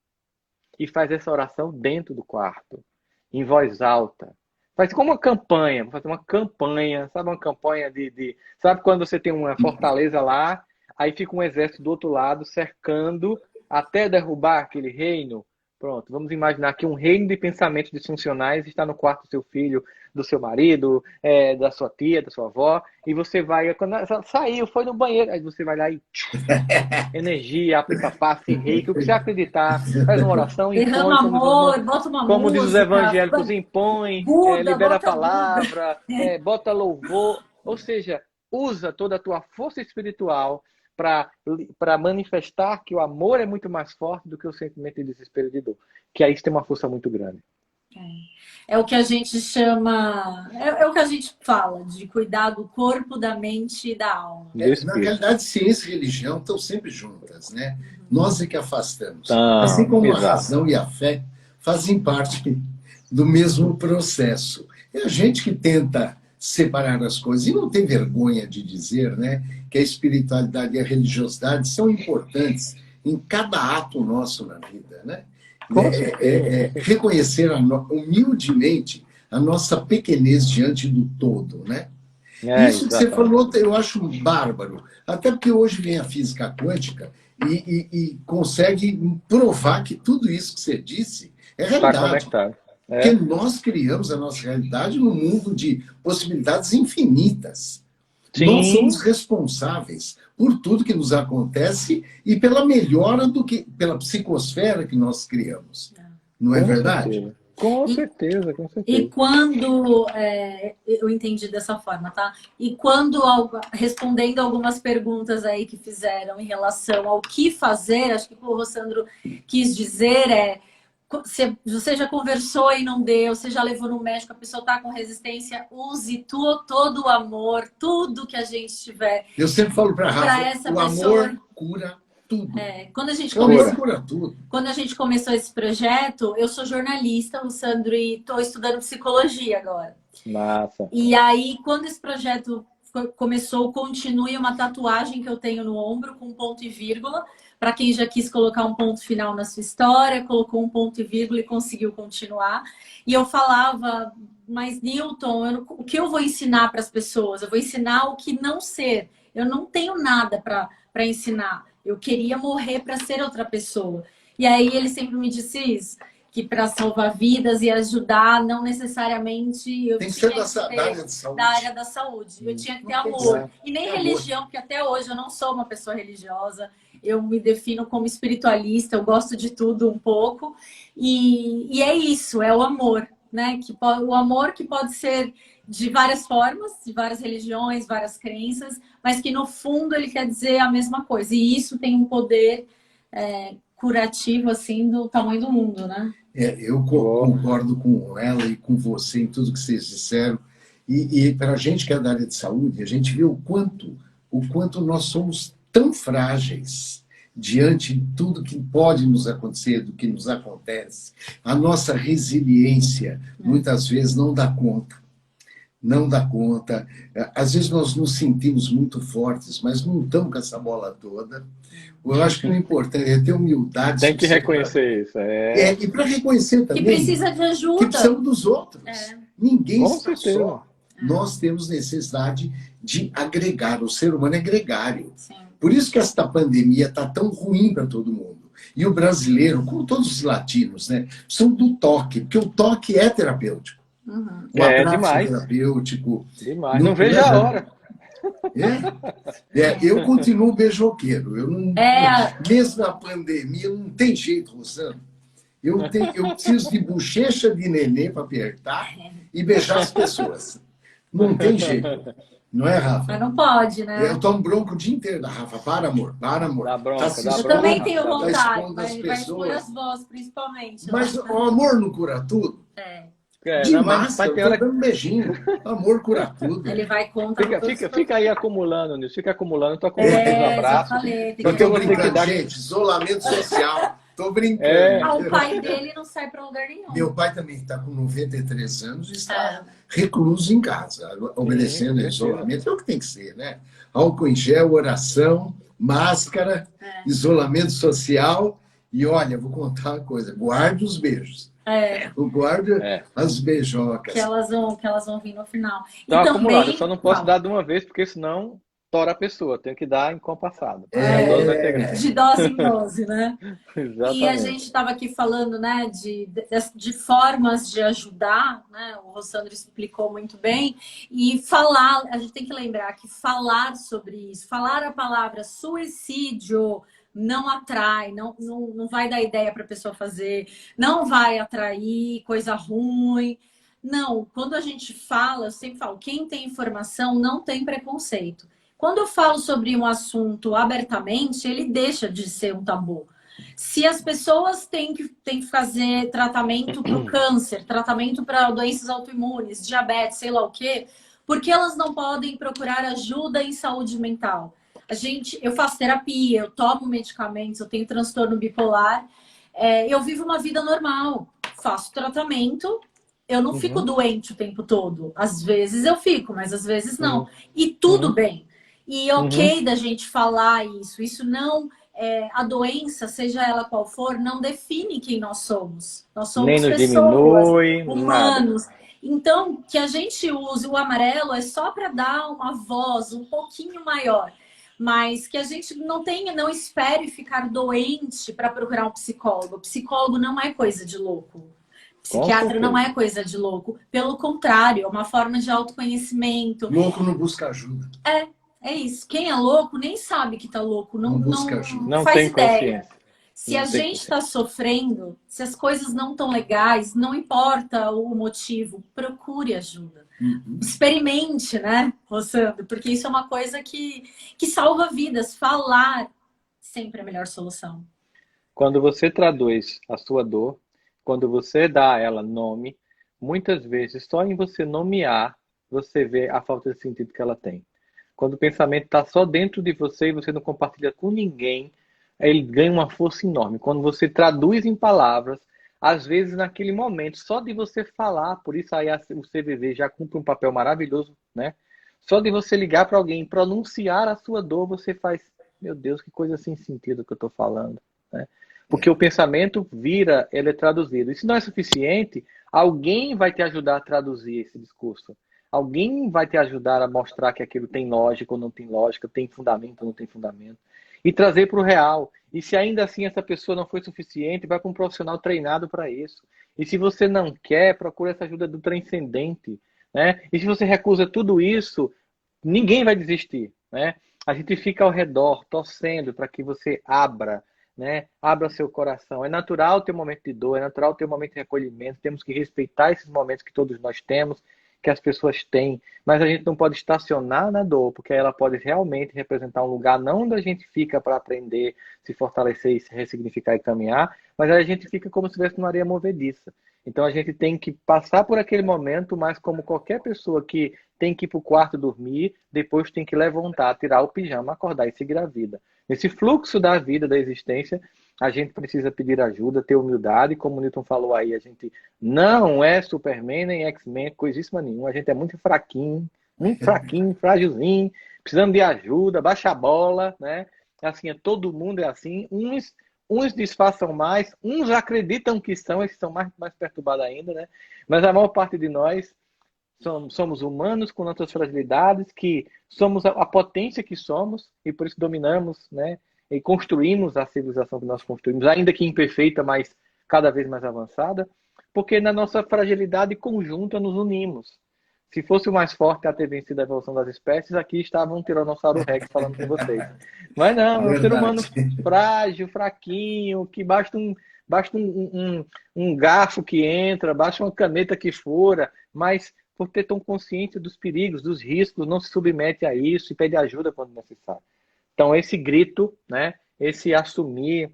e faz essa oração dentro do quarto, em voz alta. Faz como uma campanha, fazer uma campanha, sabe, uma campanha sabe quando você tem uma fortaleza lá, aí fica um exército do outro lado cercando até derrubar aquele reino. Pronto, vamos imaginar que um reino de pensamentos disfuncionais está no quarto do seu filho, do seu marido, da sua tia, da sua avó, e você vai, quando ela saiu, foi no banheiro, aí você vai lá e energia, aplica passe, reiki, o que você acreditar, faz uma oração, impõe, Derrama amor, bota uma como música. diz os evangélicos, impõe, Buda, libera a bota palavra, bota louvor, ou seja, usa toda a tua força espiritual para manifestar que o amor é muito mais forte do que o sentimento de desespero e de dor. Que aí tem uma força muito grande. É o que a gente chama... É o que a gente fala, de cuidar do corpo, da mente e da alma. Na realidade, ciência e religião estão sempre juntas, né? Nós é que afastamos. Assim como a razão e a fé fazem parte do mesmo processo. É a gente que tenta separar as coisas. E não tem vergonha de dizer, né, que a espiritualidade e a religiosidade são importantes em cada ato nosso na vida, né? Reconhecer humildemente a nossa pequenez diante do todo, né? Isso que você falou, eu acho bárbaro. Até porque hoje vem a física quântica e consegue provar que tudo isso que você disse é realidade. Está conectado. Porque nós criamos a nossa realidade num mundo de possibilidades infinitas. Sim. Nós somos responsáveis por tudo que nos acontece e pela melhora pela psicosfera que nós criamos. Não é verdade? Com certeza, com certeza. E quando... eu entendi dessa forma, tá? E quando, respondendo algumas perguntas aí que fizeram em relação ao que fazer, acho que o que o Rossandro quis dizer você já conversou e não deu, você já levou no médico, a pessoa está com resistência, use todo o amor, tudo que a gente tiver. Eu sempre falo para a Rafa, o amor cura tudo. Quando a gente cura tudo. Quando a gente começou esse projeto, eu sou jornalista, o Sandro, e estou estudando psicologia agora. Massa. E aí, quando esse projeto começou, continue uma tatuagem que eu tenho no ombro com ponto e vírgula. Para quem já quis colocar um ponto final na sua história, colocou um ponto e vírgula e conseguiu continuar. E eu falava, mas Newton, o que eu vou ensinar para as pessoas? Eu vou ensinar o que não ser. Eu não tenho nada para ensinar. Eu queria morrer para ser outra pessoa. E aí ele sempre me disse isso, que para salvar vidas e ajudar, não necessariamente... Tem que ser da área de saúde. Da área da saúde. Eu tinha que ter amor. E nem religião, porque até hoje eu não sou uma pessoa religiosa. Eu me defino como espiritualista, eu gosto de tudo um pouco. E é isso, é o amor, né? O amor que pode ser de várias formas, de várias religiões, várias crenças, mas que no fundo ele quer dizer a mesma coisa. E isso tem um poder curativo, assim, do tamanho do mundo, né? Eu concordo com ela e com você em tudo que vocês disseram. E para a gente que é da área de saúde, a gente vê o quanto nós somos tão frágeis diante de tudo que pode nos acontecer, do que nos acontece. A nossa resiliência, muitas vezes, não dá conta. Não dá conta. Às vezes nós nos sentimos muito fortes, mas não estamos com essa bola toda. Eu acho que o importante é ter humildade. Tem que reconhecer isso. E para reconhecer também... Que precisa de ajuda. Que precisamos dos outros. Ninguém está só. Nós temos necessidade de agregar. O ser humano é gregário. Sim. Por isso que esta pandemia está tão ruim para todo mundo. E o brasileiro, como todos os latinos, né, são do toque, porque o toque é terapêutico. Uhum. O abraço demais. Terapêutico. Demais. Não vejo a hora. Eu continuo beijoqueiro. Eu não, mesmo na pandemia, não tem jeito, Rosana. Eu preciso de bochecha de neném para apertar e beijar as pessoas. Não tem jeito. Não é, Rafa? Mas não pode, né? Eu tomo bronco o dia inteiro da Rafa. Para, amor. Para, amor. Dá bronca, eu também tenho vontade. Vai expor as vozes, principalmente. Mas o amor não cura tudo? De massa, eu tô dando um beijinho. Amor cura tudo. Ele vai contra. Fica aí acumulando, Nilson. Fica acumulando. Tô acumulando os abraços. Eu tô brincando, gente. Isolamento social. Tô brincando. O pai dele não sai para lugar nenhum. Meu pai também está com 93 anos e está recluso em casa, obedecendo ao isolamento. É o que tem que ser, né? Álcool em gel, oração, máscara, isolamento social. E olha, vou contar uma coisa. Guarde os beijos. Guarda as beijocas. Que elas vão vir no final. Então, acumulado. Eu só não posso dar de uma vez, porque senão tora a pessoa, tenho que dar incompassado. A dose vai ser grande. De dose em dose, né? Exatamente. E a gente estava aqui falando, né, de formas de ajudar, né? O Rossandro explicou muito bem. E falar, a gente tem que lembrar que falar sobre isso, falar a palavra suicídio não atrai, não vai dar ideia para a pessoa fazer, não vai atrair coisa ruim. Não, quando a gente fala, eu sempre falo, quem tem informação não tem preconceito. Quando eu falo sobre um assunto abertamente, ele deixa de ser um tabu. Se as pessoas têm que fazer tratamento para o câncer, tratamento para doenças autoimunes, diabetes, sei lá o quê, por que elas não podem procurar ajuda em saúde mental? Eu faço terapia, eu tomo medicamentos, eu tenho transtorno bipolar, eu vivo uma vida normal, faço tratamento, eu não fico doente o tempo todo. Às vezes eu fico, mas às vezes não. E tudo bem. E ok da gente falar isso. Isso não... a doença, seja ela qual for, não define quem nós somos. Nós somos nem nos pessoas, diminui, humanos. Nada. Então, que a gente use o amarelo é só para dar uma voz um pouquinho maior. Mas que a gente não espere ficar doente para procurar um psicólogo. Psicólogo não é coisa de louco. Psiquiatra não é coisa de louco. Pelo contrário, é uma forma de autoconhecimento. Louco não busca ajuda. É isso. Quem é louco nem sabe que tá louco. Não busca ajuda. Não faz ideia. Se a gente está sofrendo, se as coisas não estão legais, não importa o motivo, procure ajuda. Experimente, né, Rossandro? Porque isso é uma coisa que salva vidas. Falar sempre é a melhor solução. Quando você traduz a sua dor, quando você dá a ela nome, muitas vezes só em você nomear, você vê a falta de sentido que ela tem. Quando o pensamento está só dentro de você e você não compartilha com ninguém, ele ganha uma força enorme. Quando você traduz em palavras, às vezes naquele momento, só de você falar, por isso aí o CVV já cumpre um papel maravilhoso, né? Só de você ligar para alguém, pronunciar a sua dor, você faz, meu Deus, que coisa sem sentido que eu estou falando, né? Porque o pensamento vira, ele é traduzido. E se não é suficiente, alguém vai te ajudar a traduzir esse discurso. Alguém vai te ajudar a mostrar que aquilo tem lógica ou não tem lógica, tem fundamento ou não tem fundamento. E trazer para o real. E se ainda assim essa pessoa não foi suficiente, vai para um profissional treinado para isso. E se você não quer, procure essa ajuda do transcendente, né? E se você recusa tudo isso, ninguém vai desistir, né? A gente fica ao redor, torcendo para que você abra, né? Abra seu coração. É natural ter um momento de dor, é natural ter um momento de recolhimento. Temos que respeitar esses momentos que todos nós temos, que as pessoas têm, mas a gente não pode estacionar na dor, porque ela pode realmente representar um lugar não onde a gente fica para aprender, se fortalecer, se ressignificar e caminhar, mas a gente fica como se estivesse numa areia movediça. Então a gente tem que passar por aquele momento, mas como qualquer pessoa que tem que ir para o quarto dormir, depois tem que levantar, tirar o pijama, acordar e seguir a vida. Nesse fluxo da vida, da existência, a gente precisa pedir ajuda, ter humildade, como o Newton falou aí, a gente não é Superman nem X-Men, coisíssima nenhuma, a gente é muito fraquinho, frágilzinho, precisando de ajuda, baixa a bola, né? Assim, todo mundo é assim, uns disfarçam mais, uns acreditam que são, esses são mais perturbados ainda, né? Mas a maior parte de nós somos humanos com nossas fragilidades, que somos a potência que somos e por isso dominamos, né? E construímos a civilização que nós construímos, ainda que imperfeita, mas cada vez mais avançada, porque na nossa fragilidade conjunta nos unimos. Se fosse o mais forte a ter vencido a evolução das espécies, aqui estava um Tiranossauro Rex falando com vocês. Mas não, é um ser humano frágil, fraquinho, que basta um garfo que entra, basta uma caneta que fura, mas por ter tão consciente dos perigos, dos riscos, não se submete a isso e pede ajuda quando necessário. Então, esse grito, né, esse assumir,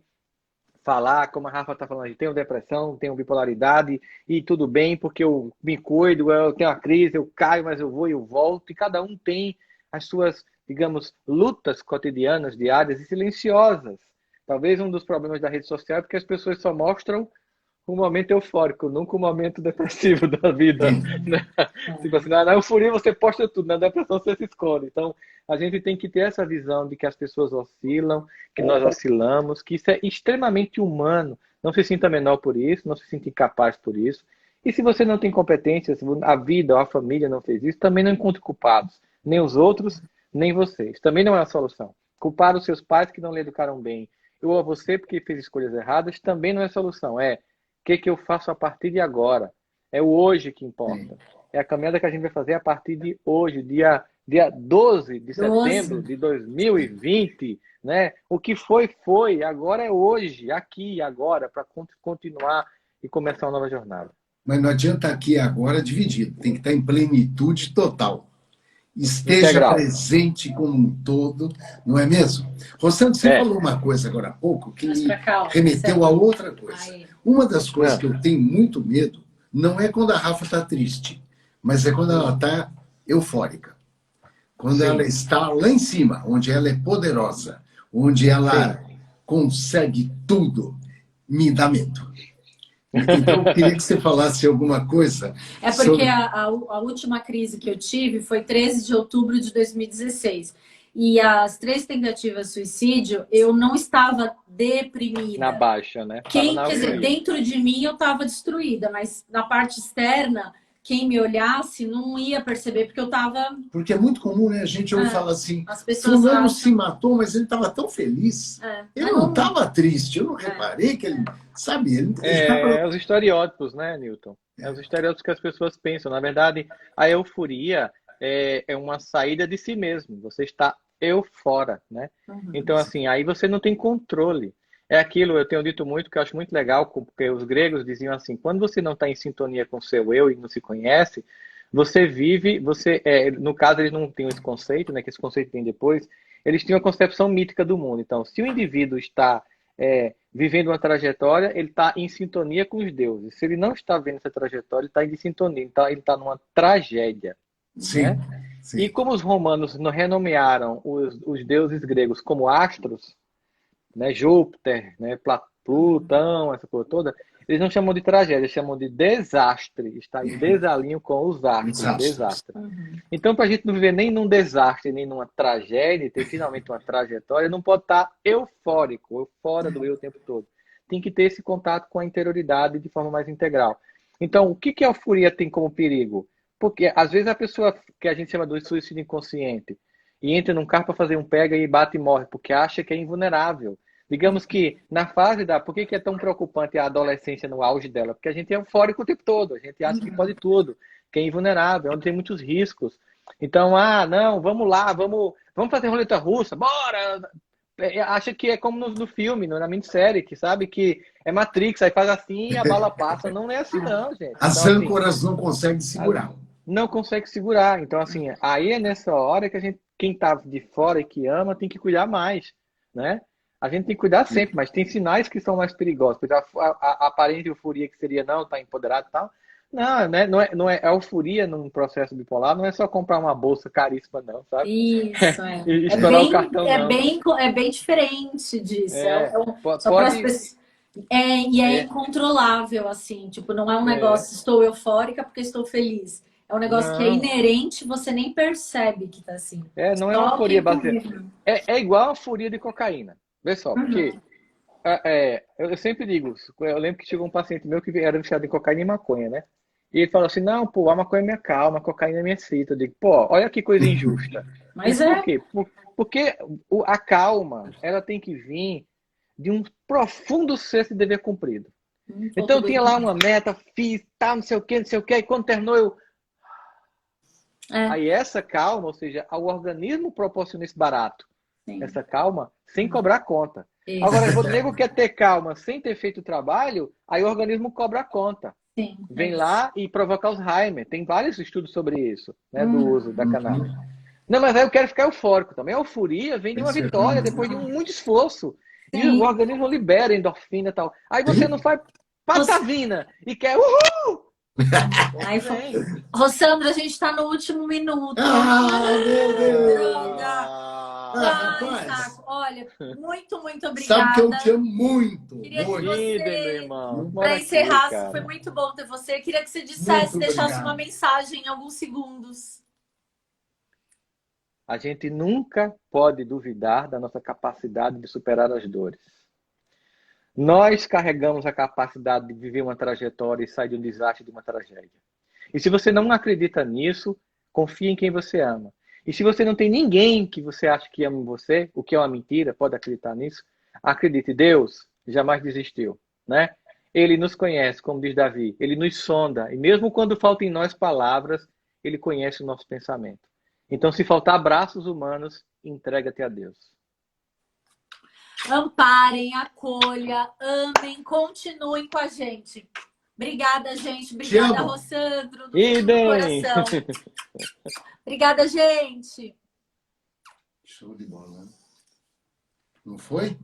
falar, como a Rafa está falando, eu tenho depressão, tenho bipolaridade e tudo bem, porque eu me cuido, eu tenho a crise, eu caio, mas eu vou e eu volto. E cada um tem as suas, digamos, lutas cotidianas, diárias e silenciosas. Talvez um dos problemas da rede social é porque as pessoas só mostram um momento eufórico, nunca um momento depressivo da vida. Né? Tipo assim, na euforia você posta tudo, na depressão você se esconde. Então, a gente tem que ter essa visão de que as pessoas oscilam, que nós oscilamos, que isso é extremamente humano. Não se sinta menor por isso, não se sinta incapaz por isso. E se você não tem competências, a vida ou a família não fez isso, também não encontre culpados. Nem os outros, nem vocês. Também não é a solução. Culpar os seus pais que não lhe educaram bem, ou a você porque fez escolhas erradas, também não é a solução. É o que eu faço a partir de agora. É o hoje que importa. É a caminhada que a gente vai fazer a partir de hoje, dia 12 de setembro de 2020. Né? O que foi, agora é hoje, aqui e agora, para continuar e começar uma nova jornada. Mas não adianta aqui e agora dividido, tem que estar em plenitude total. Esteja Integral. presente como um todo, não é mesmo? Rossandro, você falou uma coisa agora há pouco que me remeteu a outra coisa. Uma das coisas que eu tenho muito medo não é quando a Rafa está triste, mas é quando ela está eufórica. Quando ela está lá em cima, onde ela é poderosa, onde ela consegue tudo, me dá medo. Então, eu queria que você falasse alguma coisa. É porque a última crise que eu tive foi 13 de outubro de 2016. E as 3 tentativas de suicídio, eu não estava deprimida. Na baixa, né? Quer dizer, dentro de mim eu estava destruída, mas na parte externa, quem me olhasse não ia perceber, porque eu estava... Porque é muito comum, né? A gente ouve falar assim, as pessoas fulano se matou, mas ele estava tão feliz. Ele não estava triste, eu não reparei que ele... Sabe? Ele É os estereótipos, né, Newton? É os estereótipos que as pessoas pensam. Na verdade, a euforia é uma saída de si mesmo. Você está eufora, né? Então, assim, aí você não tem controle. É aquilo, eu tenho dito muito, que eu acho muito legal, porque os gregos diziam assim, quando você não está em sintonia com o seu eu e não se conhece, você vive, no caso eles não tinham esse conceito, né, que esse conceito vem depois, eles tinham a concepção mítica do mundo. Então, se o indivíduo está vivendo uma trajetória, ele está em sintonia com os deuses. Se ele não está vendo essa trajetória, ele está em sintonia, então ele está numa tragédia. Sim, né? sim. E como os romanos renomearam os deuses gregos como astros, né, Júpiter, né, Plutão, essa coisa toda, eles não chamam de tragédia, eles chamam de desastre. Está em desalinho com os astros. Desastre. Então, para a gente não viver nem num desastre, nem numa tragédia, e ter finalmente uma trajetória, não pode estar eufórico, ou fora do eu o tempo todo. Tem que ter esse contato com a interioridade de forma mais integral. Então, o que a euforia tem como perigo? Porque, às vezes, a pessoa que a gente chama de suicídio inconsciente e entra num carro para fazer um pega e bate e morre, porque acha que é invulnerável. Digamos que na fase da... Por que é tão preocupante a adolescência no auge dela? Porque a gente é eufórico o tempo todo, a gente acha que pode tudo, que é invulnerável, onde tem muitos riscos. Então, não, vamos lá, vamos fazer roleta russa, bora! Acha que é como no filme, na minissérie, que sabe que é Matrix, aí faz assim e a bala passa. Não é assim não, gente. As então, âncoras assim, não conseguem segurar. Não consegue segurar. Então, assim, aí é nessa hora que quem tá de fora e que ama, tem que cuidar mais, né? A gente tem que cuidar sempre, mas tem sinais que são mais perigosos. Porque a aparente euforia que seria, não, tá empoderado e tal. Não, né? Não é a euforia num processo bipolar, não é só comprar uma bolsa caríssima, não, sabe? Isso, E estourar o cartão, não. É bem diferente disso. Só pode... as pessoas... é incontrolável, assim. Tipo, não é um negócio, estou eufórica porque estou feliz. É um negócio que é inerente, você nem percebe que tá assim. Não é uma euforia baseada. É igual a euforia de cocaína. Vê só, porque eu sempre digo, eu lembro que chegou um paciente meu que era viciado em cocaína e maconha, né? E ele falou assim, não, pô, a maconha me acalma, a cocaína me excita. Eu digo, pô, olha que coisa injusta. Mas por quê? Porque a calma, ela tem que vir de um profundo senso de dever cumprido. Então eu tinha lá uma meta, fiz, tal, não sei o quê, e quando terminou eu... Aí essa calma, ou seja, o organismo proporciona esse barato. Sim. Essa calma, sem cobrar conta. Isso. Agora, o nego quer ter calma sem ter feito o trabalho, aí o organismo cobra a conta. Sim. Vem lá e provoca Alzheimer. Tem vários estudos sobre isso, né, do uso da cannabis. Não, mas aí eu quero ficar eufórico também. A euforia vem de uma vitória, depois de muito esforço. Sim. E o organismo libera endorfina e tal. Aí você não faz patavina e quer uhul! Aí, Rossandro, a gente tá no último minuto. Meu Deus! Saco. Olha, muito obrigada. Sabe que eu te amo muito. Queria muito. que você, meu irmão. Para encerrar, foi muito bom ter você. Queria que você deixasse uma mensagem em alguns segundos. A gente nunca pode duvidar da nossa capacidade de superar as dores. Nós carregamos a capacidade de viver uma trajetória e sair de um desastre, de uma tragédia. E se você não acredita nisso, confie em quem você ama. E se você não tem ninguém que você acha que ama você, o que é uma mentira, pode acreditar nisso, acredite, Deus jamais desistiu, né? Ele nos conhece, como diz Davi, ele nos sonda, e mesmo quando faltam em nós palavras, ele conhece o nosso pensamento. Então, se faltar abraços humanos, entrega-te a Deus. Amparem, acolha, amem, continuem com a gente. Obrigada, gente. Obrigada, Rossandro, do fundo do coração. Obrigada, gente. Show de bola, né? Não foi?